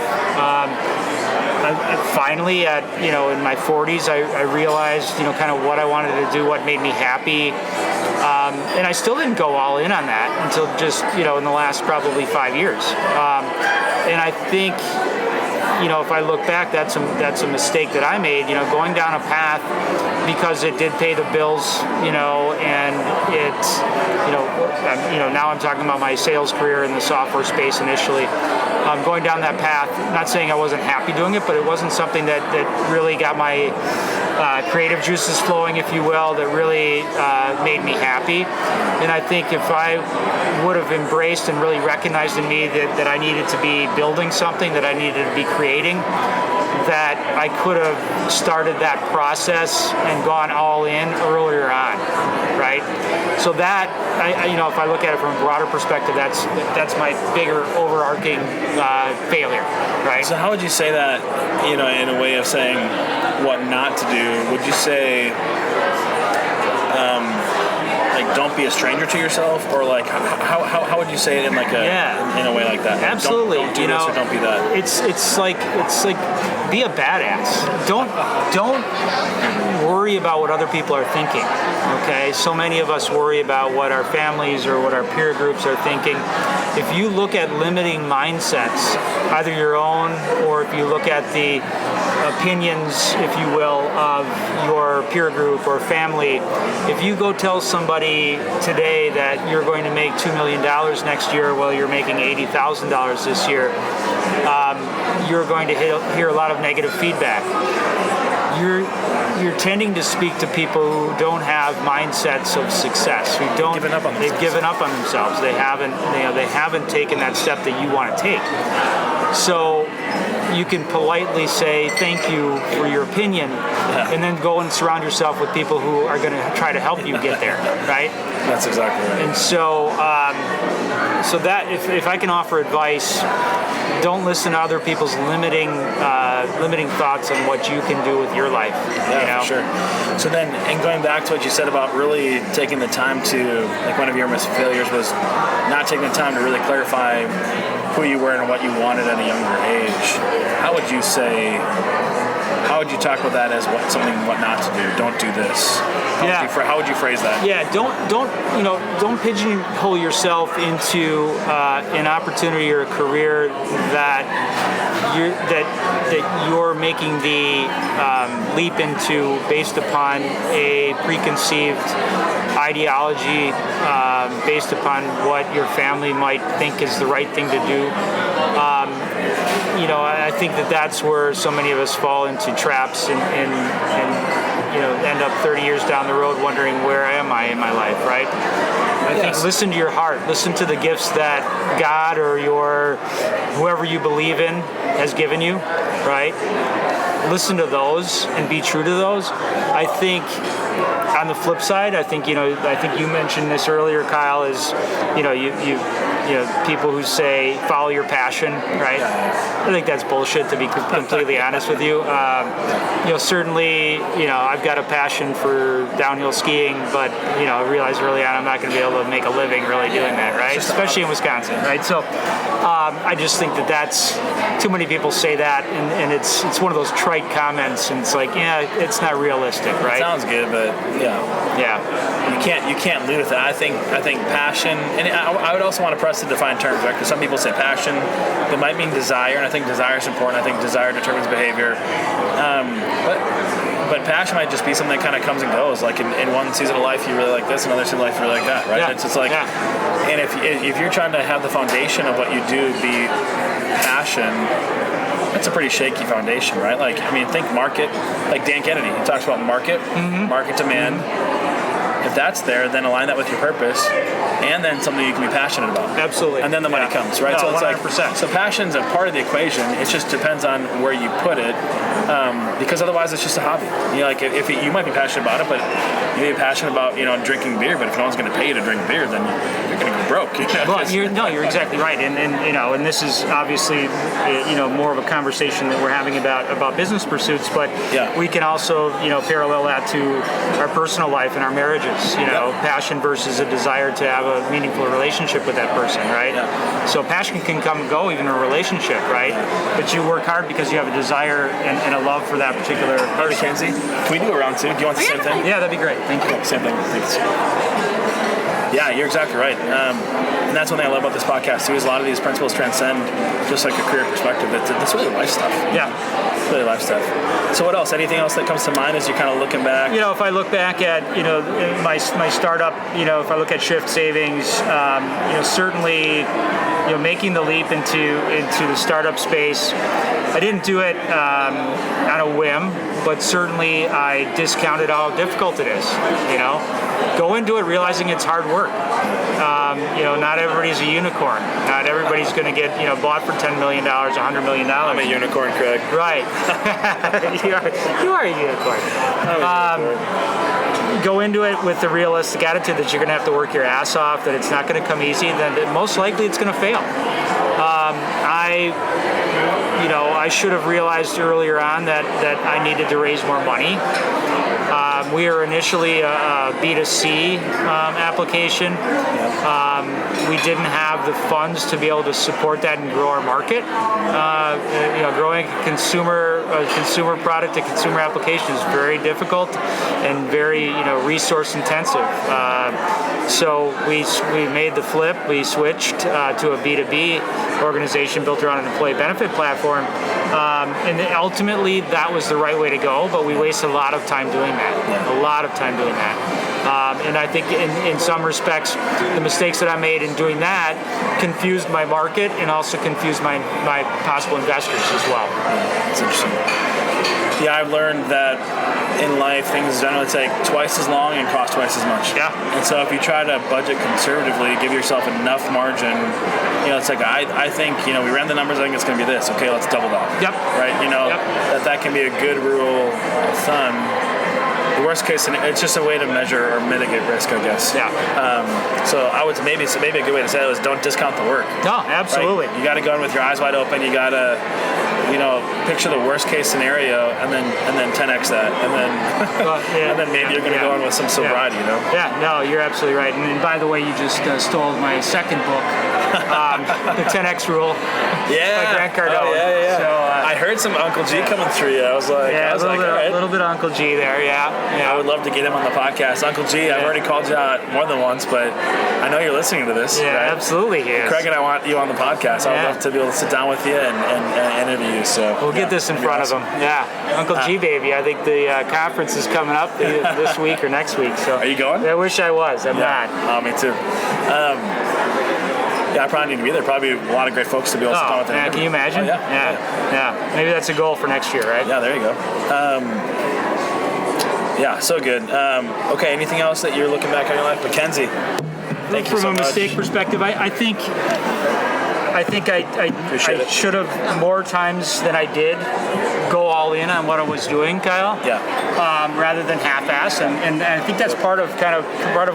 [SPEAKER 3] I finally, in my 40s, I realized, kind of what I wanted to do, what made me happy, and I still didn't go all in on that until just, in the last probably 5 years. And I think, if I look back, that's a mistake that I made, going down a path because it did pay the bills, and it, now I'm talking about my sales career in the software space initially. Going down that path, not saying I wasn't happy doing it, but it wasn't something that really got my creative juices flowing, if you will, that really made me happy. And I think if I would have embraced and really recognized in me that I needed to be building something, that I needed to be creating, that I could have started that process and gone all in earlier on, right? So that, if I look at it from a broader perspective, that's my bigger overarching failure, right?
[SPEAKER 2] So how would you say that, in a way of saying what not to do? Would you say, like, don't be a stranger to yourself, or like how would you say it in like in a way like that?
[SPEAKER 3] Absolutely.
[SPEAKER 2] Don't do this or don't be that.
[SPEAKER 3] It's like be a badass. Don't worry about what other people are thinking. Okay, so many of us worry about what our families or what our peer groups are thinking. If you look at limiting mindsets, either your own or if you look at the opinions, if you will, of your peer group or family, if you go tell somebody today that you're going to make $2 million next year while you're making $80,000 this year, you're going to hear a lot of negative feedback. You're tending to speak to people who don't have mindsets of success, who don't. They've given up on themselves. They haven't taken that step that you want to take. So you can politely say thank you for your opinion, and then go and surround yourself with people who are going to try to help you get there, right?
[SPEAKER 2] That's exactly right.
[SPEAKER 3] And so, so that if I can offer advice, don't listen to other people's limiting thoughts on what you can do with your life.
[SPEAKER 2] Yeah, for sure. So then, and going back to what you said about really taking the time to, like, one of your failures was not taking the time to really clarify who you were and what you wanted at a younger age. How would you talk about that as what not to do? Don't do this. How would you phrase that?
[SPEAKER 3] Yeah, don't pigeonhole yourself into an opportunity or a career that you're making the leap into based upon a preconceived ideology, based upon what your family might think is the right thing to do. I think that's where so many of us fall into traps and end up 30 years down the road wondering, where am I in my life, right? I think listen to your heart. Listen to the gifts that God or whoever you believe in has given you, right? Listen to those and be true to those. I think on the flip side, I think you mentioned this earlier, Kyle, is people who say follow your passion, right? I think that's bullshit, to be completely honest with you. Certainly, I've got a passion for downhill skiing, but I realized early on I'm not going to be able to make a living really doing that, right? Especially in Wisconsin, right? So I just think that's too many people say that, and it's one of those trite comments, and it's like, it's not realistic, right?
[SPEAKER 2] It sounds good, but you can't lead with it. I think passion, and I would also want to press the defined terms, right? Because some people say passion, it might mean desire, and I think desire is important. I think desire determines behavior, but passion might just be something that kind of comes and goes. Like in one season of life you really like this, another season of life you really like that, right?
[SPEAKER 3] Yeah.
[SPEAKER 2] It's like, and if you're trying to have the foundation of what you do be passion, that's a pretty shaky foundation, right? Like, think market, like Dan Kennedy, he talks about market demand, if that's there, then align that with your purpose, and then something you can be passionate about.
[SPEAKER 3] Absolutely.
[SPEAKER 2] And then the money comes, right?
[SPEAKER 3] No,
[SPEAKER 2] so it's
[SPEAKER 3] 100%.
[SPEAKER 2] so passion's a part of the equation. It just depends on where you put it, because otherwise it's just a hobby. Like if you might be passionate about it, but you may be passionate about drinking beer, but if no one's going to pay you to drink beer, then you're going to go broke.
[SPEAKER 3] Well, you're exactly right, and this is obviously more of a conversation that we're having about business pursuits, but we can also parallel that to our personal life and our marriages. Passion versus a desire to have a meaningful relationship with that person, right? So passion can come and go even in a relationship, right? But you work hard because you have a desire and a love for that particular person.
[SPEAKER 2] Mackenzie, can we do a round two? Do you want the same thing?
[SPEAKER 3] Yeah, that'd be great. Thank you.
[SPEAKER 2] Same thing. Thanks. Yeah, you're exactly right. And that's one thing I love about this podcast too, is a lot of these principles transcend just like a career perspective. It's really life stuff.
[SPEAKER 3] Yeah.
[SPEAKER 2] It's really life stuff. So what else? Anything else that comes to mind as you're kind of looking back?
[SPEAKER 3] If I look back at, my startup, if I look at Shift Savings, certainly, making the leap into the startup space, I didn't do it on a whim, but certainly I discounted how difficult it is, Go into it realizing it's hard work. Not everybody's a unicorn. Not everybody's going to get, bought for $10 million, $100 million.
[SPEAKER 2] I'm a unicorn, Craig.
[SPEAKER 3] Right. you are a unicorn. Go into it with the realistic attitude that you're going to have to work your ass off, that it's not going to come easy, then most likely it's going to fail. I should have realized earlier on that I needed to raise more money. We were initially a B2C application. We didn't have the funds to be able to support that and grow our market. Growing a consumer product, a consumer application is very difficult and very resource intensive. So we made the flip. We switched to a B2B organization built around an employee benefit platform. And ultimately, that was the right way to go, but we wasted a lot of time doing that. And I think in some respects, the mistakes that I made in doing that confused my market and also confused my possible investors as well.
[SPEAKER 2] That's interesting. Yeah, I've learned that in life, things generally take twice as long and cost twice as much.
[SPEAKER 3] Yeah.
[SPEAKER 2] And so if you try to budget conservatively, give yourself enough margin, it's like, I think, we ran the numbers, I think it's going to be this. Okay, let's double that.
[SPEAKER 3] Yep.
[SPEAKER 2] Right? That can be a good rule of thumb. The worst case scenario, it's just a way to measure or mitigate risk, I guess.
[SPEAKER 3] Yeah.
[SPEAKER 2] So I would maybe a good way to say it is don't discount the work.
[SPEAKER 3] No, absolutely.
[SPEAKER 2] Right? You got to go in with your eyes wide open. You got to, picture the worst case scenario and then 10x that, and then and then maybe you're going to go in with some sobriety.
[SPEAKER 3] Yeah. No, you're absolutely right. And by the way, you just stole my second book, the 10x rule.
[SPEAKER 2] Yeah.
[SPEAKER 3] By Grant Cardone.
[SPEAKER 2] Oh, yeah.
[SPEAKER 3] So,
[SPEAKER 2] I heard some Uncle G coming through you. I was like,
[SPEAKER 3] a
[SPEAKER 2] all
[SPEAKER 3] little bit of Uncle G there. Yeah.
[SPEAKER 2] I would love to get him on the podcast. Uncle G, I've already called you out more than once, but I know you're listening to this.
[SPEAKER 3] Yeah,
[SPEAKER 2] right?
[SPEAKER 3] Absolutely. Yes.
[SPEAKER 2] Craig and I want you on the podcast. I would love to be able to sit down with you and interview you. So
[SPEAKER 3] we'll get this in front of him. Yeah, Uncle G, baby. I think the conference is coming up this week or next week. So
[SPEAKER 2] are you going?
[SPEAKER 3] I wish I was. I'm not.
[SPEAKER 2] Oh, me too. I probably need to be there. Probably a lot of great folks to be able to sit down with them.
[SPEAKER 3] Can you imagine?
[SPEAKER 2] Oh, yeah.
[SPEAKER 3] Maybe that's a goal for next year, right?
[SPEAKER 2] Yeah, there you go. So good. Okay, anything else that you're looking back on your life? Mackenzie, thank you so much.
[SPEAKER 3] From a mistake perspective, I think I should have more times than I did go all in on what I was doing, Kyle.
[SPEAKER 2] Yeah.
[SPEAKER 3] Rather than half-ass, and I think that's part of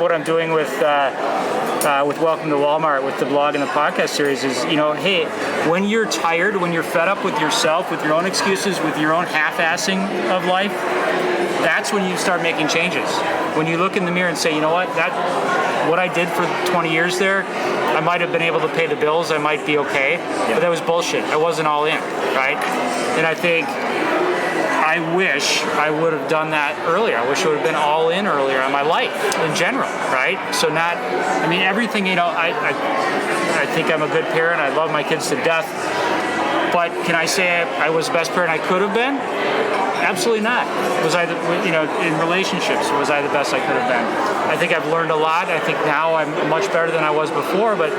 [SPEAKER 3] what I'm doing with Welcome to Walmart, with the blog and the podcast series is, hey, when you're tired, when you're fed up with yourself, with your own excuses, with your own half-assing of life, that's when you start making changes. When you look in the mirror and say, you know what I did for 20 years there, I might have been able to pay the bills, I might be okay, but that was bullshit. I wasn't all in, right? And I think I wish I would have done that earlier. I wish I would have been all in earlier on my life in general, right? So everything, I think I'm a good parent. I love my kids to death. But can I say I was the best parent I could have been? Absolutely not. Was I, in relationships, was I the best I could have been? I think I've learned a lot. I think now I'm much better than I was before, but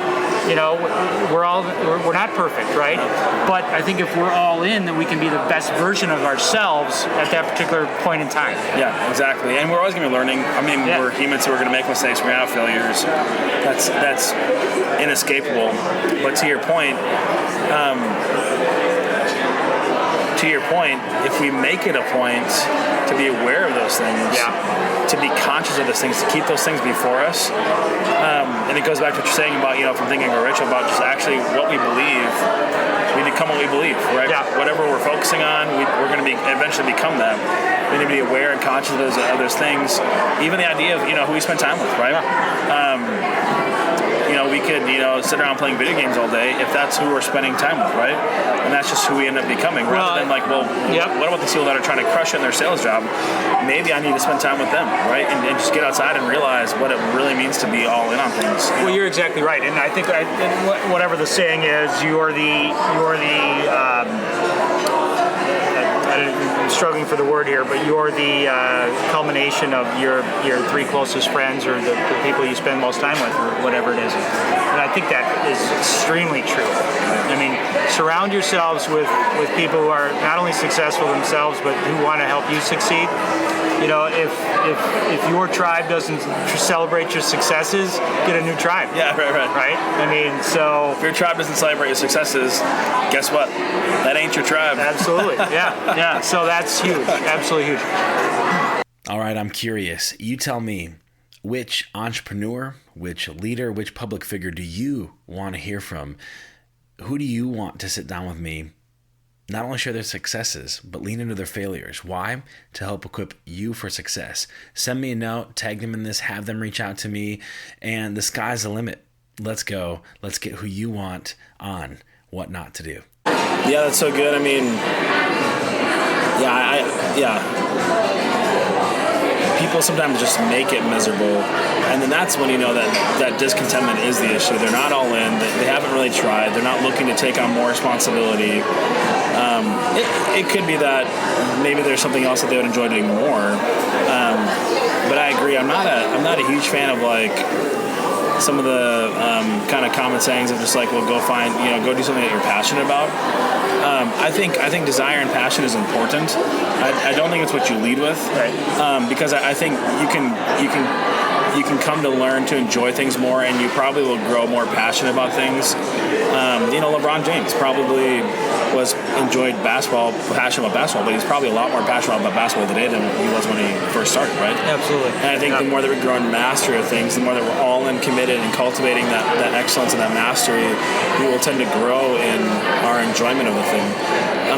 [SPEAKER 3] we're not perfect, right? But I think if we're all in, then we can be the best version of ourselves at that particular point in time.
[SPEAKER 2] Yeah, exactly. And we're always going to be learning. I mean, we're humans, so we're going to make mistakes. We're going to have failures. That's inescapable. But to your point, if we make it a point to be aware of those things, to be conscious of those things, to keep those things before us, and it goes back to what you're saying about, from thinking about Rich, about just actually what we believe, we become what we believe, right? Yeah. Whatever we're focusing on, we're going to eventually become that. We need to be aware and conscious of those things. Even the idea of, who we spend time with, right? We could, sit around playing video games all day if that's who we're spending time with, right? And that's just who we end up becoming, rather than what about the people that are trying to crush it in their sales job? Maybe I need to spend time with them, right? And just get outside and realize what it really means to be all in on things.
[SPEAKER 3] Well, you're exactly right, and I think whatever the saying is, I'm struggling for the word here, but you're the culmination of your three closest friends, or the people you spend most time with, or whatever it is. And I think that is extremely true. I mean, surround yourselves with people who are not only successful themselves, but who want to help you succeed. If your tribe doesn't celebrate your successes, get a new tribe.
[SPEAKER 2] Yeah, right.
[SPEAKER 3] Right? I mean, so...
[SPEAKER 2] If your tribe doesn't celebrate your successes, guess what? That ain't your tribe.
[SPEAKER 3] Absolutely, yeah. So that's huge, absolutely huge.
[SPEAKER 1] All right, I'm curious. You tell me, which entrepreneur, which leader, which public figure do you want to hear from? Who do you want to sit down with me, not only share their successes, but lean into their failures? Why? To help equip you for success. Send me a note, tag them in this, have them reach out to me, and the sky's the limit. Let's go. Let's get who you want on What Not to Do.
[SPEAKER 2] Yeah, that's so good. I mean, people sometimes just make it miserable, and then that's when you know that discontentment is the issue. They're not all in. They haven't really tried. They're not looking to take on more responsibility. It could be that maybe there's something else that they would enjoy doing more. But I agree. I'm not a huge fan of some of the kind of common sayings of just go do something that you're passionate about. I think desire and passion is important. I don't think it's what you lead with, right? Because I think you can come to learn to enjoy things more, and you probably will grow more passionate about things. LeBron James probably enjoyed basketball, passionate about basketball, but he's probably a lot more passionate about basketball today than he was when he first started, right?
[SPEAKER 3] Absolutely.
[SPEAKER 2] And I think the more that we grow in mastery of things, the more that we're all in committed and cultivating that excellence and that mastery, we will tend to grow in our enjoyment of the thing.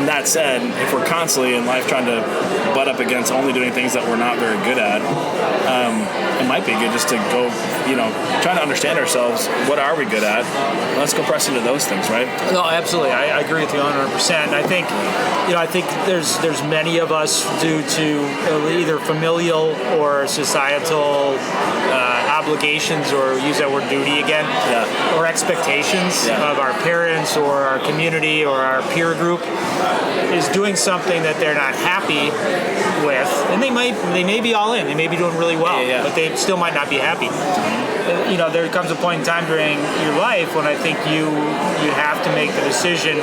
[SPEAKER 2] That said, if we're constantly in life trying to butt up against only doing things that we're not very good at, it might be good just to go, trying to understand ourselves. What are we good at? Let's go press into those things, right?
[SPEAKER 3] No, absolutely. I agree with you 100%. I think, I think there's many of us due to either familial or societal obligations, or use that word duty again, or expectations of our parents or our community or our peer group, is doing something that they're not happy with, and they may be all in, they may be doing really well, but they still might not be happy. There comes a point in time during your life when I think you have to make the decision.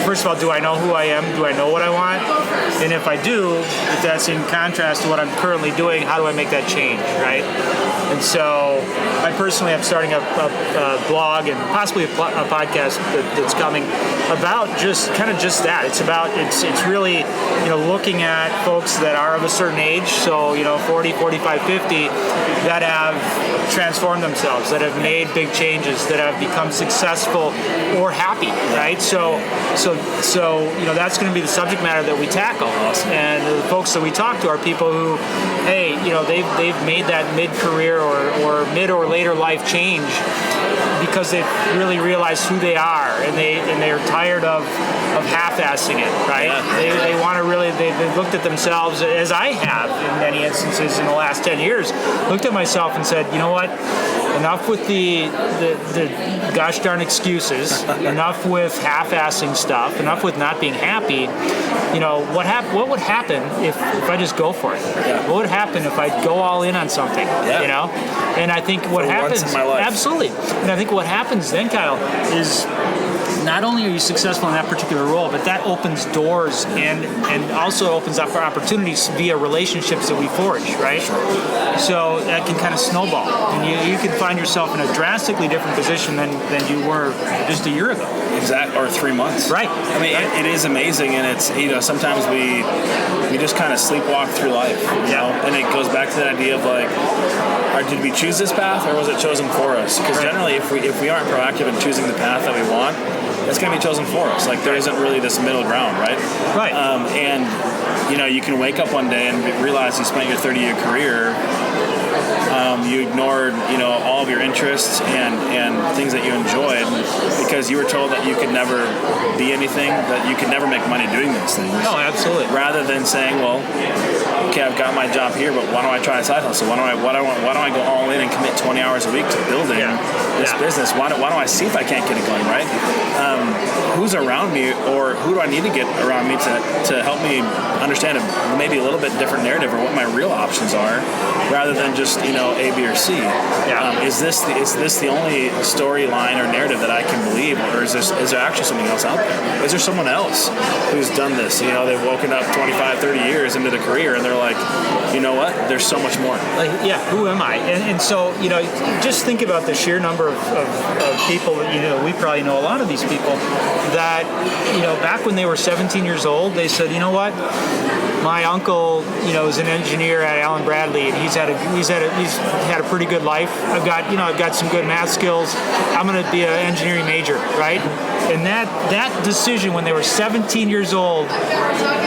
[SPEAKER 3] First of all, do I know who I am? Do I know what I want? And if I do, if that's in contrast to what I'm currently doing, how do I make that change, right? And so I personally am starting a blog and possibly a podcast that's coming about just that. It's really, looking at folks that are of a certain age, so, 40, 45, 50, that have transformed themselves, that have made big changes, that have become successful or happy, right? So that's going to be the subject matter that we tackle. And the folks that we talk to are people who, hey, they've made that mid-career or mid or later life change because they've really realized who they are, and they're tired of half-assing it, right? They want to really, they've looked at themselves, as I have in many instances in the last 10 years, looked at myself and said, you know what? Enough with the gosh darn excuses. Enough with half-assing stuff. Enough with not being happy. What would happen if I just go for it?
[SPEAKER 2] Yeah.
[SPEAKER 3] What would happen if I go all in on something?
[SPEAKER 2] Yeah.
[SPEAKER 3] And I think what happens,
[SPEAKER 2] once in my life.
[SPEAKER 3] absolutely. And I think what happens then, Kyle, is not only are you successful in that particular role, but that opens doors and also opens up for opportunities via relationships that we forge, right?
[SPEAKER 2] Sure.
[SPEAKER 3] So that can kind of snowball, and you can find yourself in a drastically different position than you were just a year ago.
[SPEAKER 2] Exactly, or 3 months.
[SPEAKER 3] Right.
[SPEAKER 2] I mean, it is amazing, and it's sometimes we just kind of sleepwalk through life. And it goes back to that idea of like, did we choose this path, or was it chosen for us? Because generally, if we aren't proactive in choosing the path that we want, it's going to be chosen for us. Like, there isn't really this middle ground, right?
[SPEAKER 3] Right.
[SPEAKER 2] And you can wake up one day and realize you spent your 30-year career. You ignored, all of your interests and things that you enjoyed because you were told that you could never be anything, that you could never make money doing those things.
[SPEAKER 3] No, absolutely.
[SPEAKER 2] Rather than saying, well, okay, I've got my job here, but why don't I try a side hustle? Why don't I go all in and commit 20 hours a week to building this business? Why don't I see if I can't get it going, right? Who's around me, or who do I need to get around me to help me understand maybe a little bit different narrative or what my real options are, rather than just A, B, or C. Is this the only storyline or narrative that I can believe, or is there actually something else out there? Is there someone else who's done this? They've woken up 25, 30 years into the career and they're like, you know what? There's so much more.
[SPEAKER 3] Who am I? And so, just think about the sheer number of people that, we probably know a lot of these people that, back when they were 17 years old, they said, you know what? My uncle, is an engineer at Allen Bradley, and he's had a pretty good life. I've got some good math skills. I'm going to be an engineering major, right? And that decision when they were 17 years old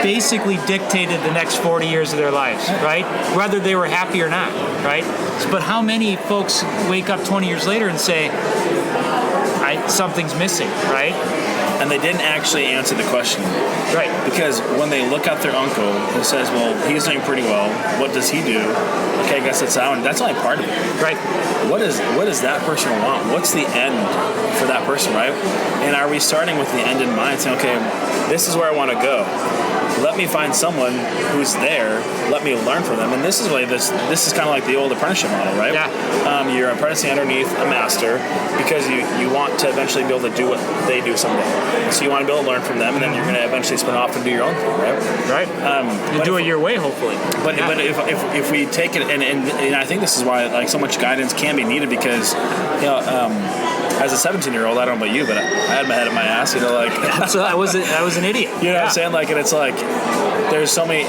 [SPEAKER 3] basically dictated the next 40 years of their lives, right? Whether they were happy or not, right? But how many folks wake up 20 years later and say, something's missing, right?
[SPEAKER 2] And they didn't actually answer the question.
[SPEAKER 3] Right.
[SPEAKER 2] Because when they look at their uncle who says, well, he's doing pretty well, what does he do? Okay, I guess that's only part of it.
[SPEAKER 3] Right.
[SPEAKER 2] What does that person want? What's the end for that person, right? And are we starting with the end in mind, saying, okay, this is where I want to go. Let me find someone who's there. Let me learn from them. And this is kind of like the old apprenticeship model, right?
[SPEAKER 3] Yeah.
[SPEAKER 2] You're apprenticing underneath a master because you want to eventually be able to do what they do someday. So you want to be able to learn from them, and then you're going to eventually spin off and do your own thing, right?
[SPEAKER 3] Right. You do it your way, hopefully.
[SPEAKER 2] But if we take it, and I think this is why so much guidance can be needed, because as a 17-year-old, I don't know about you, but I had my head in my ass,
[SPEAKER 3] So I was an idiot.
[SPEAKER 2] You know what I'm saying? And it's like there's so many,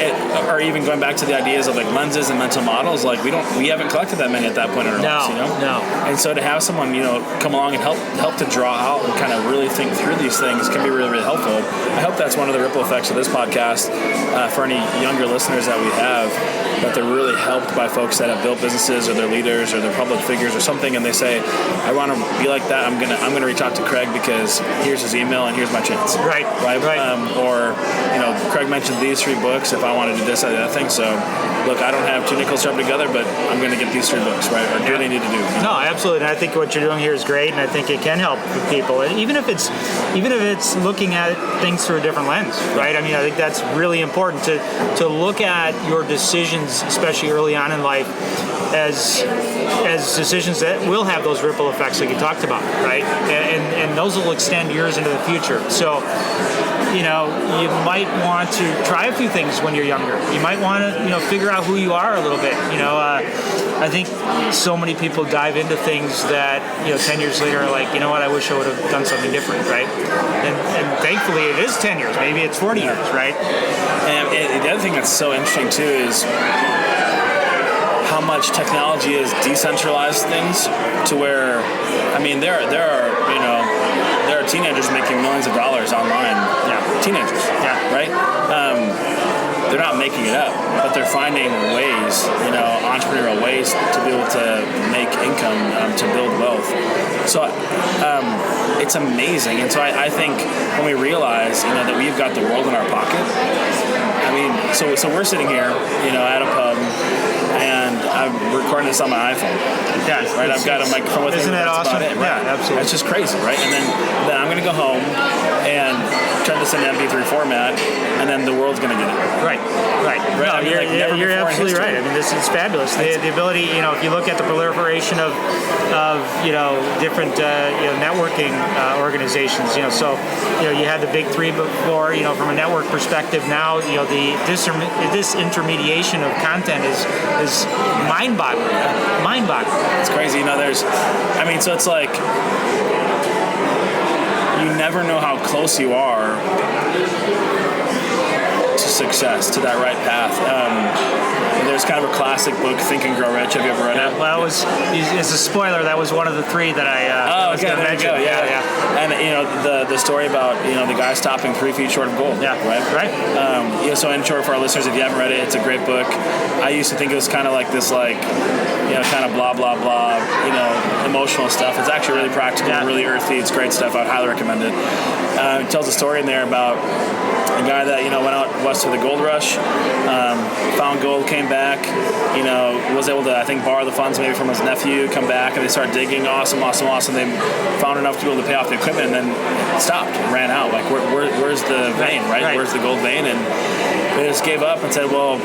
[SPEAKER 2] or even going back to the ideas of lenses and mental models. We haven't collected that many at that point in our lives.
[SPEAKER 3] No.
[SPEAKER 2] And so to have someone come along and help to draw out and kind of really think through these things can be really, really helpful. I hope that's one of the ripple effects of this podcast for any younger listeners that we have, that they're really helped by folks that have built businesses, or they're leaders, or they're public figures or something, and they say, I want to be like that. I'm gonna reach out to Craig because here's his email and here's my chance.
[SPEAKER 3] Right.
[SPEAKER 2] Or Craig mentioned these 3 books. If I want to do this, that thing. So look, I don't have 2 nickels shoved together, but I'm going to get these 3 books, right? Or do what I need to do.
[SPEAKER 3] No, absolutely. And I think what you're doing here is great, and I think it can help people. And even if it's looking at things through a different lens, right? I mean, I think that's really important to look at your decisions, especially early on in life, as decisions that will have those ripple effects like you talked about, right? And those will extend years into the future. So, you might want to try a few things when you're younger. You might want to, figure out who you are a little bit. I think so many people dive into things that, 10 years later are like, what, I wish I would have done something different, right? And thankfully it is 10 years, maybe it's 40 years, right?
[SPEAKER 2] And the other thing that's so interesting too is how much technology has decentralized things to where, there are teenagers making millions of dollars online.
[SPEAKER 3] Yeah.
[SPEAKER 2] Teenagers.
[SPEAKER 3] Yeah.
[SPEAKER 2] Right? They're not making it up, but they're finding ways, entrepreneurial ways to be able to make income, to build wealth. So it's amazing. And so I think when we realize, that we've got the world in our pocket, so we're sitting here, at a pub, and I'm recording this on my iPhone.
[SPEAKER 3] Yeah,
[SPEAKER 2] right. I've got a microphone with me.
[SPEAKER 3] Isn't that
[SPEAKER 2] that's
[SPEAKER 3] awesome?
[SPEAKER 2] About it, right?
[SPEAKER 3] Yeah, absolutely.
[SPEAKER 2] It's just crazy, right? And then I'm gonna go home and turn this into MP3 format, and then the world's gonna get it.
[SPEAKER 3] Right.
[SPEAKER 2] No, I mean,
[SPEAKER 3] you're absolutely right. I mean, this is fabulous. The ability, if you look at the proliferation of different networking organizations, so you had the big three before, from a network perspective. Now, the disintermediation of content is mind-boggling.
[SPEAKER 2] It's crazy. So it's like you never know how close you are to success, to that right path. There's kind of a classic book, Think and Grow Rich. Have you ever read it?
[SPEAKER 3] Well, as a spoiler, that was one of the three that I was going to mention. Yeah.
[SPEAKER 2] And the story about the guy stopping 3 feet short of gold.
[SPEAKER 3] Yeah.
[SPEAKER 2] Right. So in short, for our listeners, if you haven't read it, it's a great book. I used to think it was kind of like this, kind of blah blah blah, emotional stuff. It's actually really practical, really earthy. It's great stuff. I'd highly recommend it. It tells a story in there about a guy that went out west of the gold rush, found gold, came back, was able to, I think, borrow the funds maybe from his nephew, come back, and they started digging. Awesome. They found enough to be able to pay off the equipment, and then stopped, ran out. Like, where's the vein, right? Where's the gold vein? And they just gave up and said, well,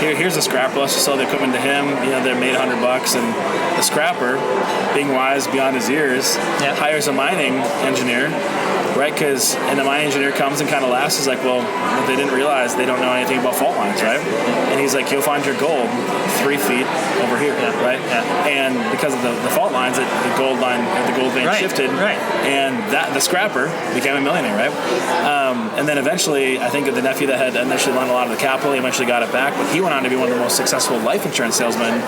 [SPEAKER 2] here's a scrapper. Let's just sell the equipment to him. They made $100, and the scrapper, being wise beyond his years, hires a mining engineer. Right, and the mining engineer comes and kind of laughs. He's like, well, what they didn't realize, they don't know anything about fault lines, right? And he's like, you'll find your gold 3 feet over here, right? And because of the fault lines, the gold line, the gold vein shifted, and the scrapper became a millionaire, right? And then eventually, I think the nephew that had initially lent a lot of the capital, he eventually got it back, but he went on to be one of the most successful life insurance salesmen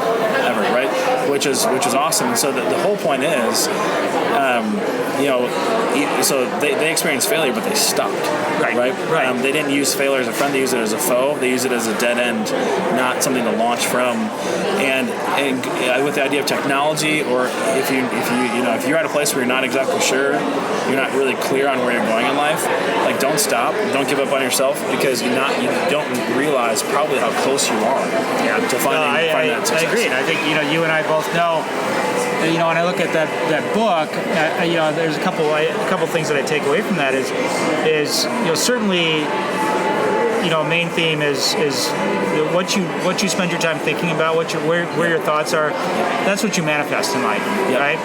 [SPEAKER 2] ever, right? Which is awesome. And so the whole point is, so they experienced failure, but they stopped. Right. They didn't use failure as a friend; they used it as a foe. They used it as a dead end, not something to launch from. And with the idea of technology, or if you're at a place where you're not exactly sure, you're not really clear on where you're going in life, like, don't stop, don't give up on yourself, because you don't realize probably how close you are to finding that success.
[SPEAKER 3] I agree. And I think you and I both know. When I look at that book, there's a couple things that I take away from that is certainly, main theme is what you spend your time thinking about, where your thoughts are. That's what you manifest in life, right?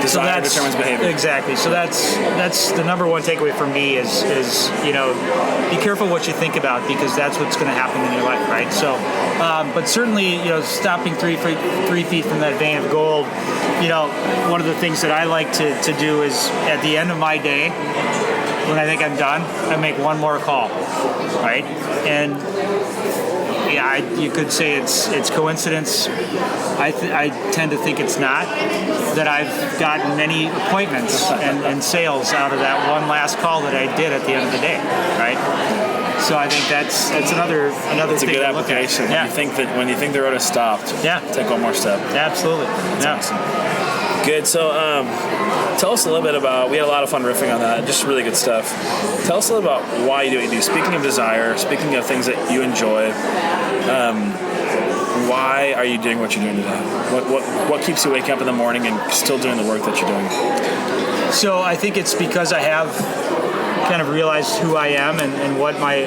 [SPEAKER 2] Desire determines behavior.
[SPEAKER 3] Exactly. So that's the number one takeaway for me is be careful what you think about, because that's what's going to happen in your life, right? So, but certainly, stopping 3 feet from that vein of gold, one of the things that I like to do is, at the end of my day, when I think I'm done, I make one more call, right? And you could say it's coincidence. I tend to think it's not. That I've gotten many appointments and sales out of that one last call that I did at the end of the day, right? So I think that's another
[SPEAKER 2] it's
[SPEAKER 3] thing
[SPEAKER 2] a good
[SPEAKER 3] to look at.
[SPEAKER 2] application. When you think the road has stopped, take one more step.
[SPEAKER 3] Absolutely.
[SPEAKER 2] That's awesome. Good. So tell us a little bit about, we had a lot of fun riffing on that, just really good stuff. Tell us a little about why you do what you do. Speaking of desire, speaking of things that you enjoy, why are you doing what you're doing today? What keeps you waking up in the morning and still doing the work that you're doing?
[SPEAKER 3] So I think it's because I have kind of realized who I am and what my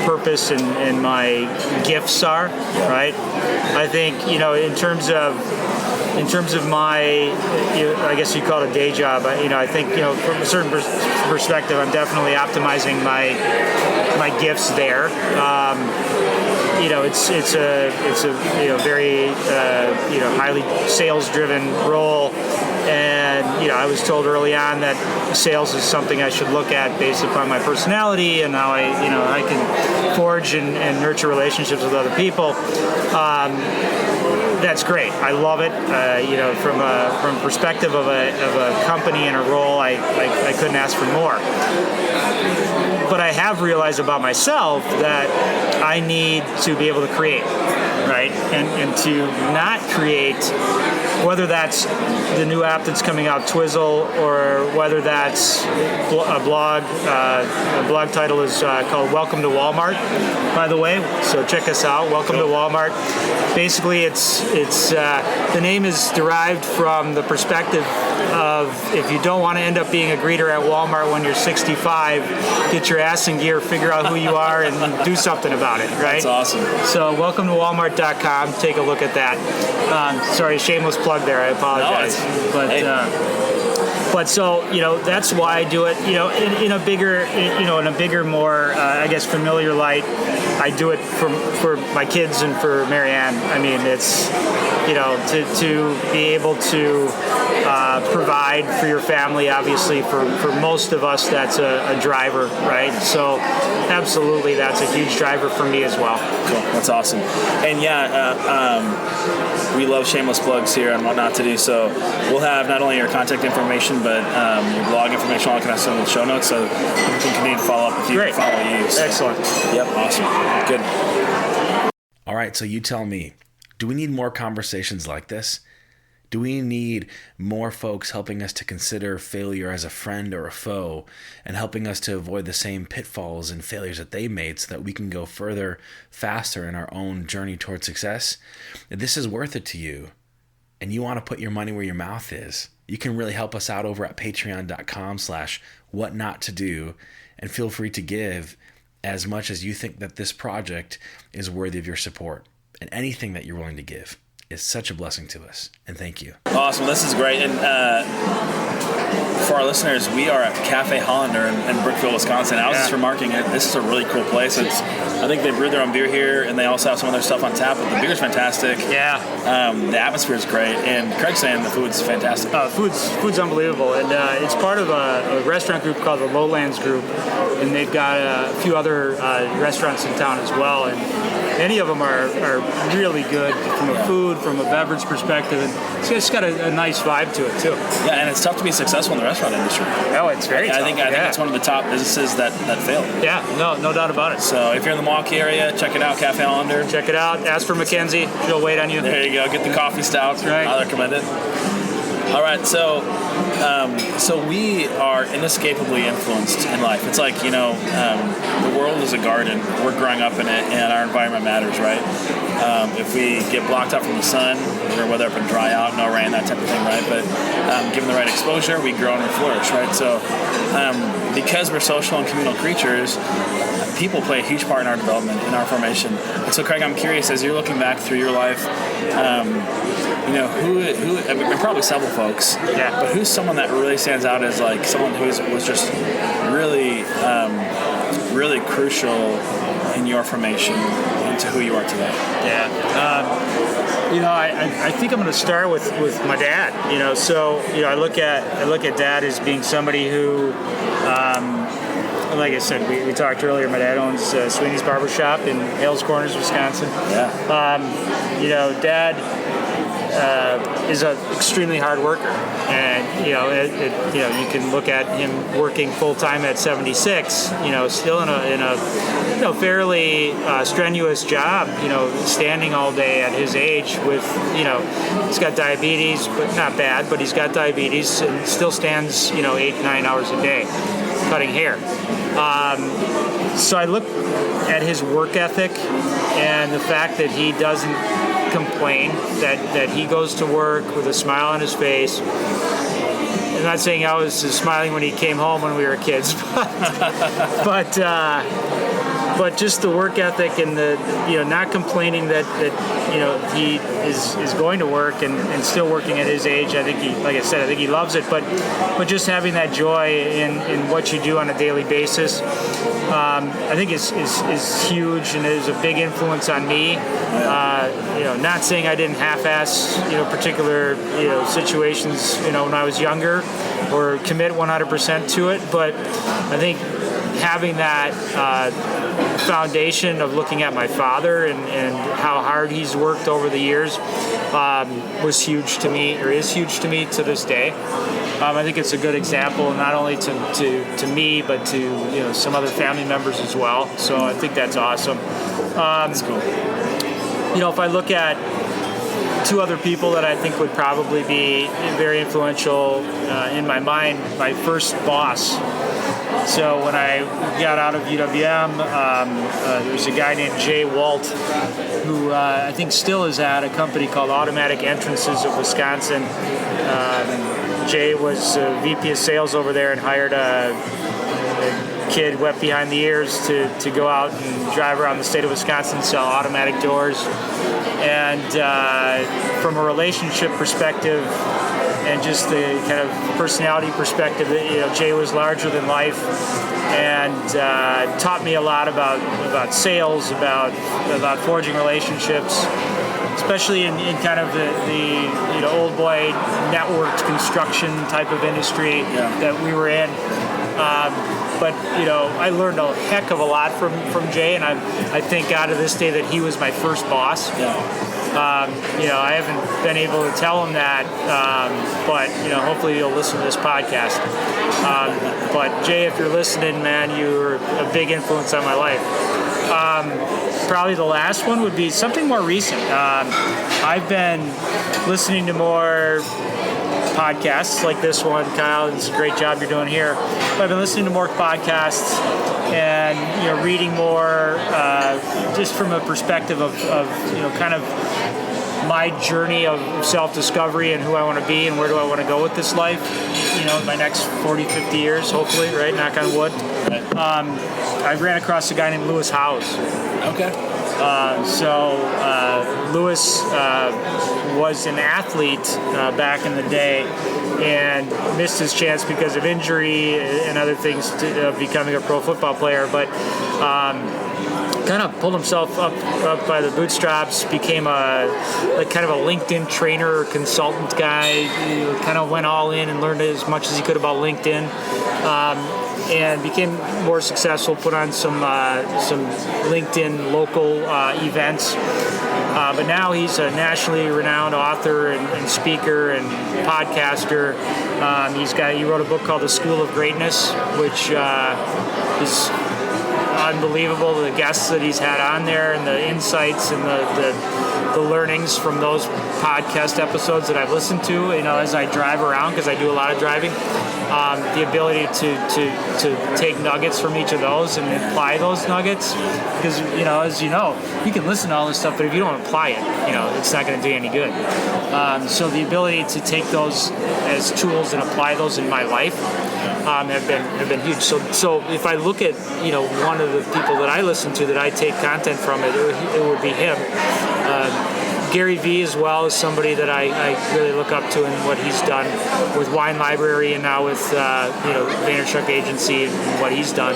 [SPEAKER 3] purpose and my gifts are, right? I think, in terms of my, I guess you call it a day job. I think, from a certain perspective, I'm definitely optimizing my gifts there. It's a very highly sales-driven role, and I was told early on that sales is something I should look at based upon my personality and how I can forge and nurture relationships with other people. That's great. I love it. From perspective of a company and a role, I couldn't ask for more. But I have realized about myself that I need to be able to create, right? And to not create whether that's the new app that's coming out, Twizzl, or whether that's a blog. The blog title is called Welcome to Walmart, by the way. So check us out. Welcome to Walmart. Basically, it's the name is derived from the perspective of if you don't want to end up being a greeter at Walmart when you're 65, get your ass in gear, figure out who you are, and do something about it, right?
[SPEAKER 2] That's awesome.
[SPEAKER 3] So welcome to Walmart.com. Take a look at that. Sorry, shameless plug there. I apologize. But so, that's why I do it, in a bigger, more, I guess, familiar light. I do it for my kids and for Marianne. I mean, it's, to be able to provide for your family, obviously, for most of us, that's a driver, right? So absolutely, that's a huge driver for me as well.
[SPEAKER 2] Cool. That's awesome. And we love shameless plugs here on what not to do. So we'll have not only your contact information, but your blog information, all that kind of stuff in the show notes, so people can continue to follow up with you.
[SPEAKER 3] Great.
[SPEAKER 2] And follow you. So.
[SPEAKER 3] Excellent.
[SPEAKER 2] Yep. Awesome. Good.
[SPEAKER 1] All right, so you tell me, do we need more conversations like this? Do we need more folks helping us to consider failure as a friend or a foe and helping us to avoid the same pitfalls and failures that they made so that we can go further, faster in our own journey toward success? If this is worth it to you and you want to put your money where your mouth is, you can really help us out over at patreon.com/whatnottodo, and feel free to give as much as you think that this project is worthy of your support. And anything that you're willing to give is such a blessing to us. And thank you.
[SPEAKER 2] Awesome. This is great. And for our listeners, we are at Cafe Hollander in Brookville, Wisconsin. I was just remarking it. This is a really cool place. I think they brew their own beer here, and they also have some other stuff on tap, but the beer's fantastic.
[SPEAKER 3] Yeah.
[SPEAKER 2] The atmosphere is great, and Craig's saying the food's fantastic.
[SPEAKER 3] Food's unbelievable, and it's part of a restaurant group called the Lowlands Group, and they've got a few other restaurants in town as well, and any of them are really good from a food, from a beverage perspective, and it's just got a nice vibe to it too.
[SPEAKER 2] Yeah, and it's tough to be successful in the restaurant industry.
[SPEAKER 3] Oh, it's very tough.
[SPEAKER 2] I think it's one of the top businesses that fail.
[SPEAKER 3] Yeah, no doubt about it.
[SPEAKER 2] So if you're in the Milwaukee area, check it out, Cafe Hollander.
[SPEAKER 3] Check it out. Ask for Mackenzie. She'll wait on you.
[SPEAKER 2] There you go. Get the coffee stout.
[SPEAKER 3] That's right.
[SPEAKER 2] I recommend it. All right, so we are inescapably influenced in life. It's like, the world is a garden. We're growing up in it, and our environment matters, right? If we get blocked out from the sun, or whether up and dry out, no rain, that type of thing, right? But given the right exposure, we grow and we flourish, right? So because we're social and communal creatures, people play a huge part in our development, in our formation. And so, Craig, I'm curious, as you're looking back through your life, who I mean, probably several folks, but who's someone that really stands out as like someone who was just really, really crucial in your formation into who you are today?
[SPEAKER 3] Yeah. I think I'm going to start with my dad. I look at Dad as being somebody who, like I said, we talked earlier. My dad owns Sweeney's barbershop in Hales Corners, Wisconsin.
[SPEAKER 2] Yeah.
[SPEAKER 3] Dad is an extremely hard worker, and you can look at him working full time at 76. Still in a fairly strenuous job. Standing all day at his age with he's got diabetes, but not bad. But he's got diabetes and still stands 8-9 hours a day cutting hair. So I look at his work ethic and the fact that he doesn't complain, that he goes to work with a smile on his face. I'm not saying I was smiling when he came home when we were kids, but just the work ethic and the not complaining that he is going to work and still working at his age. I think he loves it, but just having that joy in what you do on a daily basis, I think is huge and is a big influence on me. Not saying I didn't half-ass particular situations when I was younger or commit 100% to it, but I think having that foundation of looking at my father and how hard he's worked over the years was huge to me, or is huge to me to this day. I think it's a good example, not only to me, but to some other family members as well. So I think that's awesome.
[SPEAKER 2] That's cool.
[SPEAKER 3] If I look at two other people that I think would probably be very influential in my mind. My first boss. So when I got out of UWM, there was a guy named Jay Walt, who I think still is at a company called Automatic Entrances of Wisconsin. Jay was VP of sales over there and hired a kid wet behind the ears to go out and drive around the state of Wisconsin and sell automatic doors. And from a relationship perspective and just the kind of personality perspective, Jay was larger than life and taught me a lot about sales, about forging relationships, especially in kind of the old boy networked construction type of industry that we were in. But I learned a heck of a lot from Jay, and I thank God to this day that he was my first boss. I haven't been able to tell him that, but hopefully you'll listen to this podcast. But Jay, if you're listening, man, you're a big influence on my life. Probably the last one would be something more recent. I've been listening to more podcasts like this one, Kyle. It's a great job you're doing here. But I've been listening to more podcasts and reading more, just from a perspective of kind of my journey of self-discovery and who I want to be and where do I want to go with this life. In my next 40, 50 years, hopefully, right? Knock on wood. I ran across a guy named Lewis Howes.
[SPEAKER 2] Okay.
[SPEAKER 3] Lewis was an athlete back in the day and missed his chance because of injury and other things to becoming a pro football player, but kind of pulled himself up by the bootstraps, became kind of a LinkedIn trainer, consultant guy. He kind of went all in and learned as much as he could about LinkedIn. And became more successful, put on some LinkedIn local events. But now he's a nationally renowned author and speaker and podcaster. He wrote a book called The School of Greatness, which is unbelievable. The guests that he's had on there and the insights and the learnings from those podcast episodes that I've listened to, as I drive around, because I do a lot of driving. The ability to take nuggets from each of those and apply those nuggets, because as you can listen to all this stuff, but if you don't apply it, it's not going to do you any good. So the ability to take those as tools and apply those in my life have been huge. So if I look at one of the people that I listen to that I take content from, it would be him. Gary Vee as well is somebody that I really look up to and what he's done with Wine Library and now with Vaynerchuk Agency and what he's done.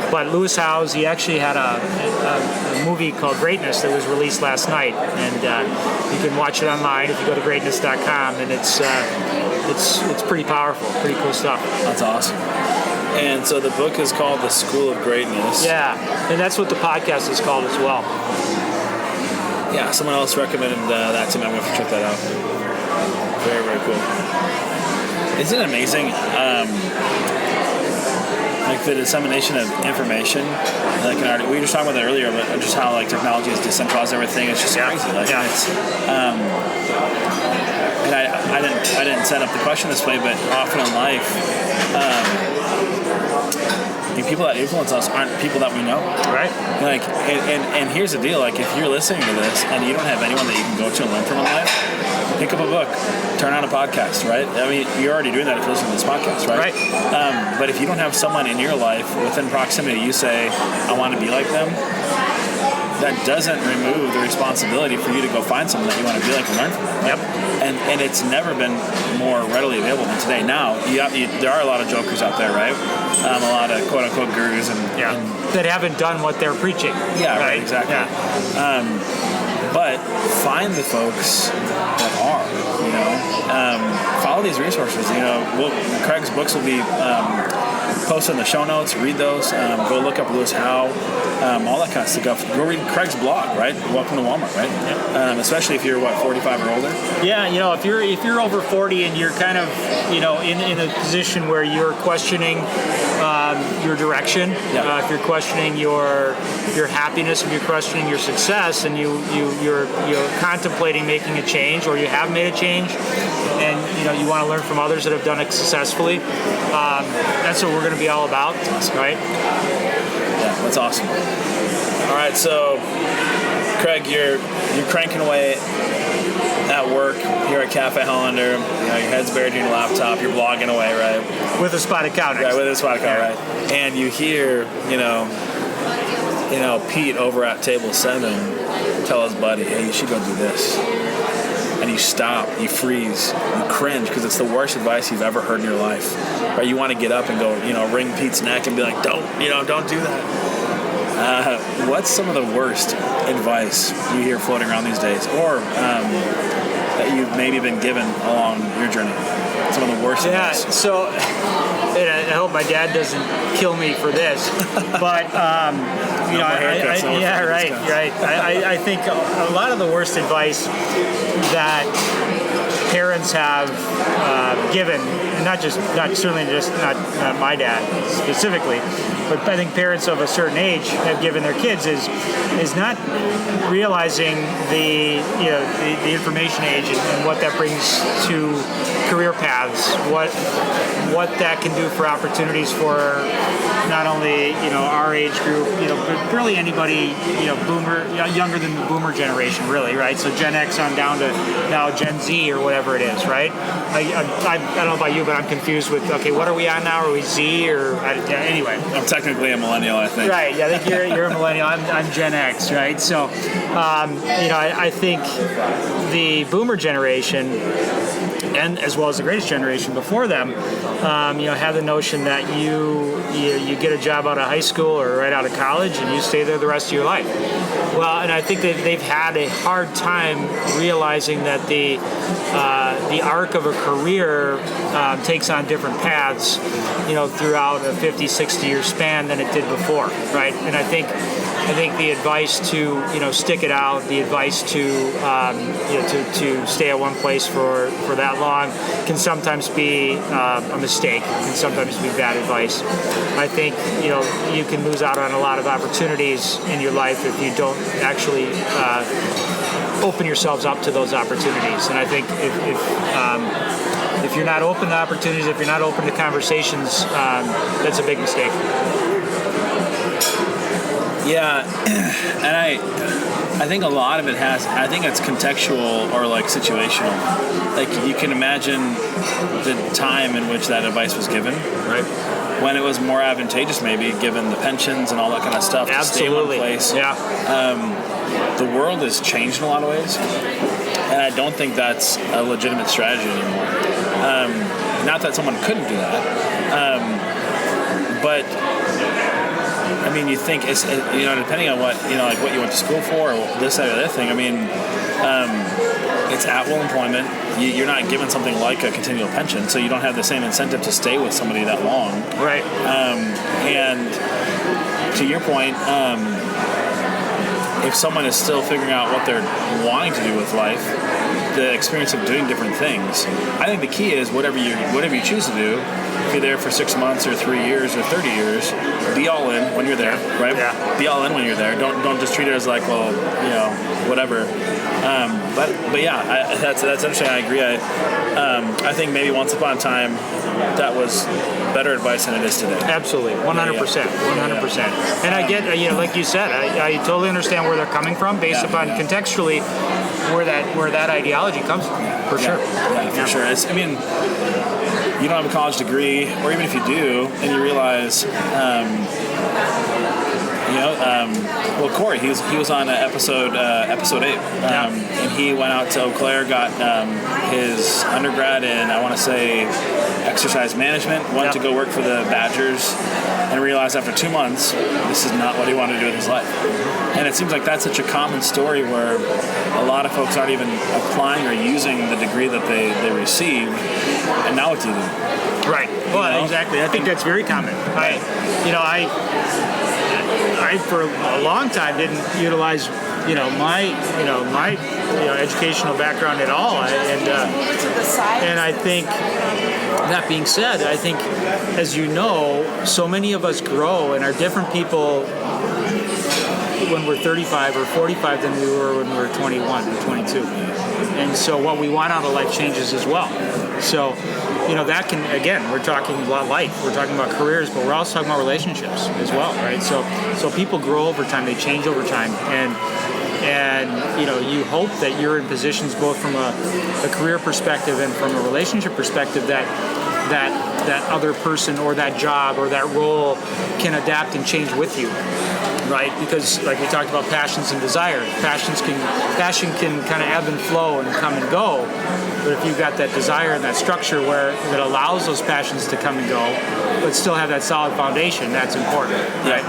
[SPEAKER 3] But Lewis Howes, he actually had a movie called Greatness that was released last night, and you can watch it online if you go to greatness.com, and it's pretty powerful, pretty cool stuff.
[SPEAKER 2] That's awesome. And so the book is called The School of Greatness.
[SPEAKER 3] Yeah, and that's what the podcast is called as well.
[SPEAKER 2] Yeah, someone else recommended that to me. I'm going to check that out. Very, very cool. Isn't it amazing? Like the dissemination of information. Like we were just talking about that earlier, but just how technology has decentralized everything. It's just crazy. It's, and I didn't set up the question this way, but often in life, the people that influence us aren't people that we know.
[SPEAKER 3] Right.
[SPEAKER 2] And here's the deal. If you're listening to this and you don't have anyone that you can go to and learn from in life, pick up a book, turn on a podcast, right? I mean, you're already doing that if you listen to this podcast, right?
[SPEAKER 3] Right.
[SPEAKER 2] But if you don't have someone in your life within proximity, you say, I want to be like them, that doesn't remove the responsibility for you to go find someone that you want to be like and learn from.
[SPEAKER 3] Yep.
[SPEAKER 2] And it's never been more readily available than today. Now, there are a lot of jokers out there, right? A lot of quote-unquote gurus and
[SPEAKER 3] that haven't done what they're preaching.
[SPEAKER 2] Yeah, right, exactly. Yeah. But find the folks that are, follow these resources. Craig's books will be posted in the show notes. Read those. Go look up Lewis Howe. all that kind of stuff. Go read Craig's blog, right? Welcome to Walmart, right?
[SPEAKER 3] Yeah.
[SPEAKER 2] Especially if you're 45 or older.
[SPEAKER 3] Yeah, if you're over 40 and you're kind of in a position where you're questioning your direction, if you're questioning your happiness, if you're questioning your success, and you're contemplating making a change, or you have made a change, and you want to learn from others that have done it successfully, that's what we're going to be all about, right?
[SPEAKER 2] Yeah, that's awesome. All right, so Craig, you're cranking away at work. You're at Cafe Hollander. Your head's buried in your laptop. You're blogging away, right?
[SPEAKER 3] With a spotted cow next.
[SPEAKER 2] Right, with a spotted cow, right? And you hear, Pete over at table 7 tell his buddy, "Hey, you should go do this." And you stop, you freeze, you cringe because it's the worst advice you've ever heard in your life. Right? You want to get up and go, wring Pete's neck and be like, don't do that. What's some of the worst advice you hear floating around these days, or that you've maybe been given along your journey? Some of the worst advice.
[SPEAKER 3] Yeah, so I hope my dad doesn't kill me for this, but I think a lot of the worst advice that parents have given, and not my dad specifically, but I think parents of a certain age have given their kids is not realizing the information age and what that brings to career paths, what that can do for opportunities for not only our age group, but really anybody boomer, younger than the boomer generation, really, right? So Gen X on down to now Gen Z or whatever it is, right? I don't know about you, but I'm confused with what are we on now? Are we Z or anyway?
[SPEAKER 2] I'm technically a millennial, I think.
[SPEAKER 3] Right. Yeah, I think you're a millennial. I'm Gen X, right? So I think the boomer generation, and as well as the greatest generation before them, have the notion that you get a job out of high school or right out of college and you stay there the rest of your life. Well, and I think that they've had a hard time realizing that the arc of a career takes on different paths, throughout a 50, 60-year span than it did before, right? And I think the advice to stick it out, the advice to stay at one place for that long can sometimes be a mistake, can sometimes be bad advice. I think you can lose out on a lot of opportunities in your life if you don't actually open yourselves up to those opportunities. And I think if you're not open to opportunities, if you're not open to conversations, that's a big mistake.
[SPEAKER 2] Yeah, and I think a lot of it I think it's contextual or situational. Like you can imagine the time in which that advice was given, right? When it was more advantageous, maybe given the pensions and all that kind of stuff.
[SPEAKER 3] Absolutely.
[SPEAKER 2] To stay in one place.
[SPEAKER 3] Yeah.
[SPEAKER 2] The world has changed in a lot of ways, and I don't think that's a legitimate strategy anymore. Not that someone couldn't do that, but. I mean, you think it's depending on what what you went to school for or this, that, or that thing. I mean, it's at-will employment. You're not given something like a continual pension, so you don't have the same incentive to stay with somebody that long.
[SPEAKER 3] Right.
[SPEAKER 2] And to your point, if someone is still figuring out what they're wanting to do with life, the experience of doing different things, I think the key is whatever you choose to do. If you're there for 6 months or 3 years or 30 years, be all in when you're there, right? Yeah. Be all in when you're there. Don't just treat it as whatever. But yeah, that's interesting. I agree. I think maybe once upon a time that was better advice than it is today.
[SPEAKER 3] Absolutely, 100%, 100%. And I get, like you said, I totally understand where they're coming from based upon contextually where that ideology comes from. For sure.
[SPEAKER 2] Yeah, for sure. You don't have a college degree, or even if you do, and you realize, Corey, he was on episode 8, and he went out to Eau Claire, got his undergrad in, I want to say, exercise management, went to go work for the Badgers, and realized after 2 months, this is not what he wanted to do with his life. And it seems like that's such a common story where a lot of folks aren't even applying or using the degree that they received, and now what do you do?
[SPEAKER 3] Right. Well, exactly. I think that's very common. I for a long time didn't utilize my educational background at all, and I think, that being said, I think, as you know, so many of us grow and are different people when we're 35 or 45 than we were when we were 21 or 22. And so what we want out of life changes as well. So, that can, again, we're talking about life, we're talking about careers, but we're also talking about relationships as well, right? So people grow over time, they change over time, and you hope that you're in positions both from a career perspective and from a relationship perspective that other person or that job or that role can adapt and change with you, right? Because like we talked about passions and desires, passion can kind of ebb and flow and come and go, but if you've got that desire and that structure that allows those passions to come and go, but still have that solid foundation, that's important, right?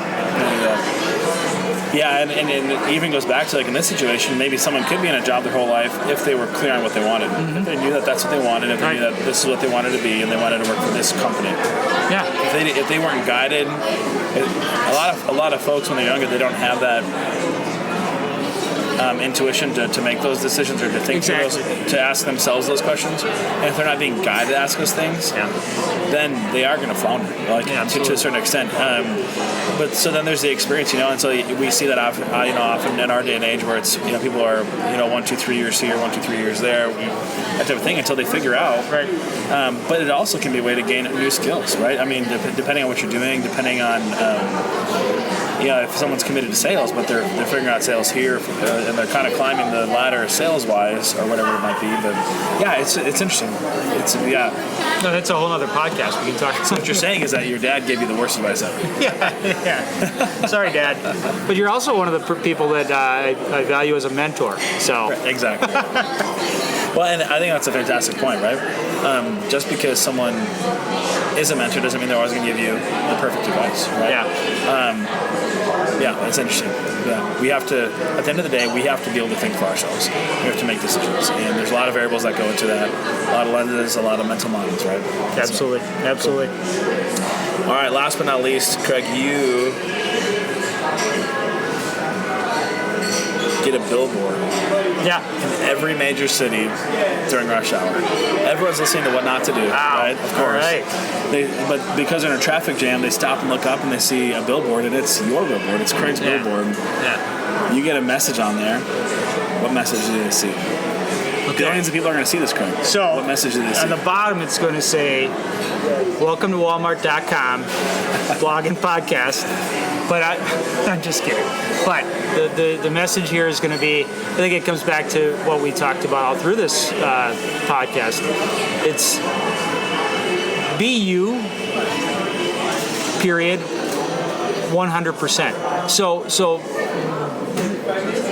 [SPEAKER 2] Yeah, and it even goes back to, like, in this situation, maybe someone could be in a job their whole life if they were clear on what they wanted.
[SPEAKER 3] Mm-hmm.
[SPEAKER 2] If they knew that that's what they wanted, if they knew that this is what they wanted to be, and they wanted to work for this company.
[SPEAKER 3] Yeah.
[SPEAKER 2] If they weren't guided, a lot of folks when they're younger, they don't have that intuition to make those decisions or to think to ask themselves those questions. And if they're not being guided to ask those things, then they are going to flounder, to a certain extent. But so then there's the experience, and so we see that often in our day and age where it's, people are, 1, 2, 3 years here, 1, 2, 3 years there, that type of thing until they figure out.
[SPEAKER 3] Right.
[SPEAKER 2] But it also can be a way to gain new skills, right? I mean, depending on what you're doing, depending on, if someone's committed to sales, but they're figuring out sales here, and they're kind of climbing the ladder sales-wise or whatever it might be. But yeah, it's interesting.
[SPEAKER 3] No, that's a whole other podcast. We can talk.
[SPEAKER 2] So what you're saying is that your dad gave you the worst advice ever.
[SPEAKER 3] Yeah. Sorry, Dad. But you're also one of the people that I value as a mentor. So
[SPEAKER 2] exactly. Well, and I think that's a fantastic point, right? Just because someone is a mentor doesn't mean they're always going to give you the perfect advice, right? Yeah, it's interesting. Yeah, we have to, at the end of the day, we have to be able to think for ourselves. We have to make decisions, and there's a lot of variables that go into that. A lot of lenses, a lot of mental models, right?
[SPEAKER 3] Absolutely.
[SPEAKER 2] All right, last but not least, Craig, you get a billboard.
[SPEAKER 3] Yeah.
[SPEAKER 2] In every major city during rush hour. Everyone's listening to what not to do, right? Of course.
[SPEAKER 3] All right.
[SPEAKER 2] But because they're in a traffic jam, they stop and look up and they see a billboard, and it's your billboard. It's Craig's billboard.
[SPEAKER 3] Yeah.
[SPEAKER 2] You get a message on there. What message do they see? Okay. Billions of people are going to see this, Craig.
[SPEAKER 3] So,
[SPEAKER 2] what message do they see?
[SPEAKER 3] On the bottom, it's going to say, welcome to Walmart.com, blog and podcast. But I'm just kidding. But the message here is going to be, I think it comes back to what we talked about all through this podcast. It's be you, period, 100%. So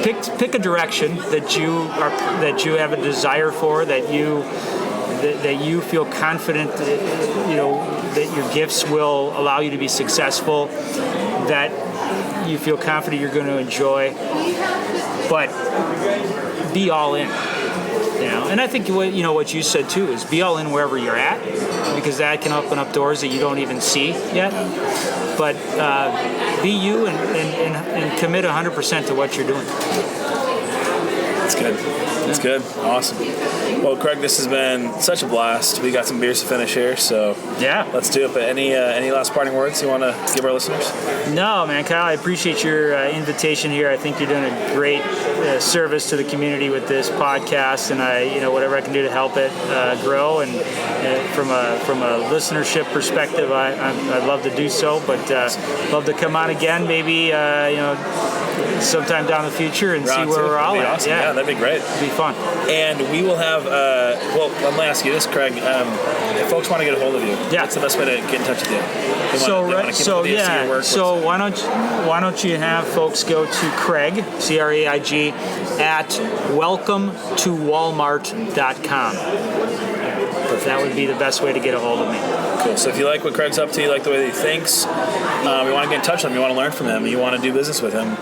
[SPEAKER 3] pick a direction that you have a desire for, that you feel confident that your gifts will allow you to be successful, that you feel confident you're going to enjoy, but be all in. And I think what you said too is be all in wherever you're at, because that can open up doors that you don't even see yet. But be you and commit 100% to what you're doing.
[SPEAKER 2] That's good. That's good. Awesome. Well, Craig, this has been such a blast. We got some beers to finish here, so
[SPEAKER 3] yeah,
[SPEAKER 2] let's do it. But any last parting words you want to give our listeners?
[SPEAKER 3] No, man, Kyle, I appreciate your invitation here. I think you're doing a great service to the community with this podcast, and whatever I can do to help it grow. And from a listenership perspective, I'd love to do so. But love to come on again, maybe sometime down the future and see where we're all at.
[SPEAKER 2] Awesome. Yeah, that'd be great.
[SPEAKER 3] It'd be fun.
[SPEAKER 2] And we will have, I'm going to ask you this, Craig. If folks want to get a hold of you, what's the best way to get in touch with you?
[SPEAKER 3] So why don't you have folks go to Craig, C-R-A-I-G, at welcometowalmart.com. That would be the best way to get a hold of me.
[SPEAKER 2] Cool. So if you like what Craig's up to, you like the way that he thinks, you want to get in touch with him, you want to learn from him, you want to do business with him,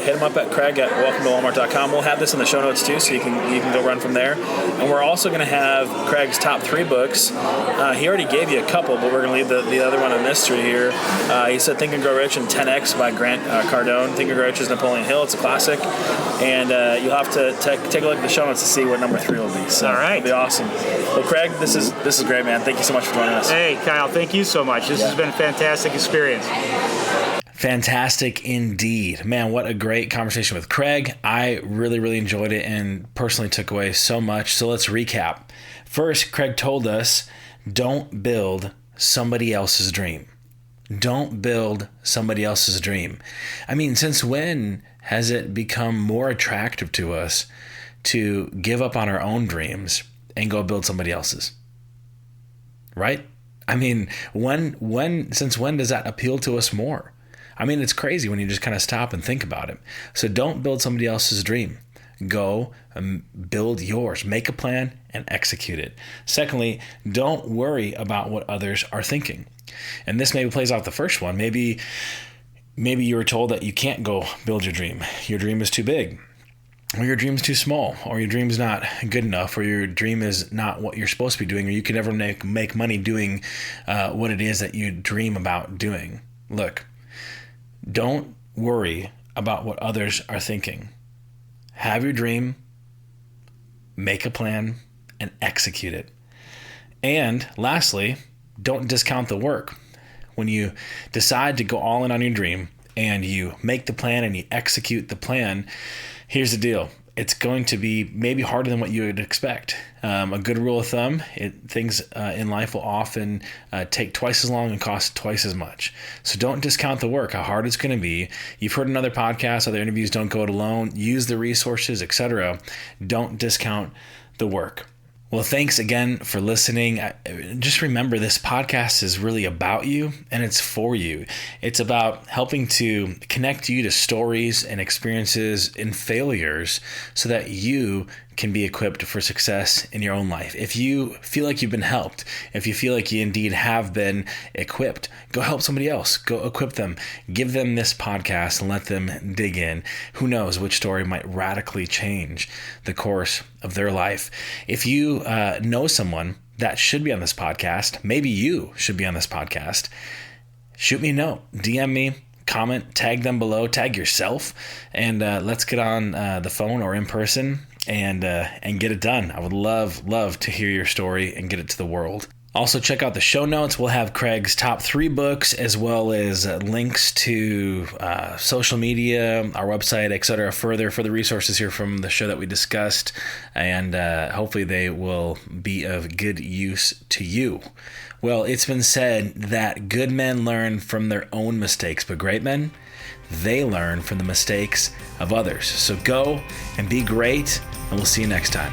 [SPEAKER 2] hit him up at Craig at welcometowalmart.com. We'll have this in the show notes too, so you can go run from there. And we're also going to have Craig's top 3 books. He already gave you a couple, but we're going to leave the other one a mystery here. He said Think and Grow Rich and 10X by Grant Cardone. Think and Grow Rich is Napoleon Hill. It's a classic. And you'll have to take a look at the show notes to see what number 3 will be. So
[SPEAKER 3] all right.
[SPEAKER 2] It'll be awesome. Well, Craig, this is great, man. Thank you so much for joining us.
[SPEAKER 3] Hey, Kyle, thank you so much. This has been a fantastic experience.
[SPEAKER 1] Fantastic indeed. Man, what a great conversation with Craig. I really, really enjoyed it and personally took away so much. So let's recap. First, Craig told us, don't build somebody else's dream. Don't build somebody else's dream. I mean, since when has it become more attractive to us to give up on our own dreams and go build somebody else's? Right? I mean, since when does that appeal to us more? I mean, it's crazy when you just kind of stop and think about it. So don't build somebody else's dream. Go and build yours. Make a plan and execute it. Secondly, don't worry about what others are thinking. And this maybe plays out the first one. Maybe you were told that you can't go build your dream. Your dream is too big, or your dream's too small, or your dream's not good enough, or your dream is not what you're supposed to be doing, or you can never make money doing what it is that you dream about doing. Look, don't worry about what others are thinking. Have your dream, make a plan, and execute it. And lastly, don't discount the work. When you decide to go all in on your dream and you make the plan and you execute the plan, here's the deal. It's going to be maybe harder than what you would expect. A good rule of thumb, things in life will often take twice as long and cost twice as much. So don't discount the work, how hard it's going to be. You've heard in other podcasts, other interviews, don't go it alone. Use the resources, etc. Don't discount the work. Well, thanks again for listening. Just remember, this podcast is really about you and it's for you. It's about helping to connect you to stories and experiences and failures so that you can be equipped for success in your own life. If you feel like you've been helped, if you feel like you indeed have been equipped, go help somebody else. Go equip them. Give them this podcast and let them dig in. Who knows which story might radically change the course of their life. If you know someone that should be on this podcast, maybe you should be on this podcast, shoot me a note, DM me, comment, tag them below, tag yourself, and let's get on the phone or in person and get it done. I would love to hear your story and get it to the world. Also, check out the show notes. We'll have Craig's top 3 books, as well as links to social media, our website, etc. Further resources here from the show that we discussed, and hopefully they will be of good use to you. Well, it's been said that good men learn from their own mistakes, but great men, they learn from the mistakes of others. So go and be great, and we'll see you next time.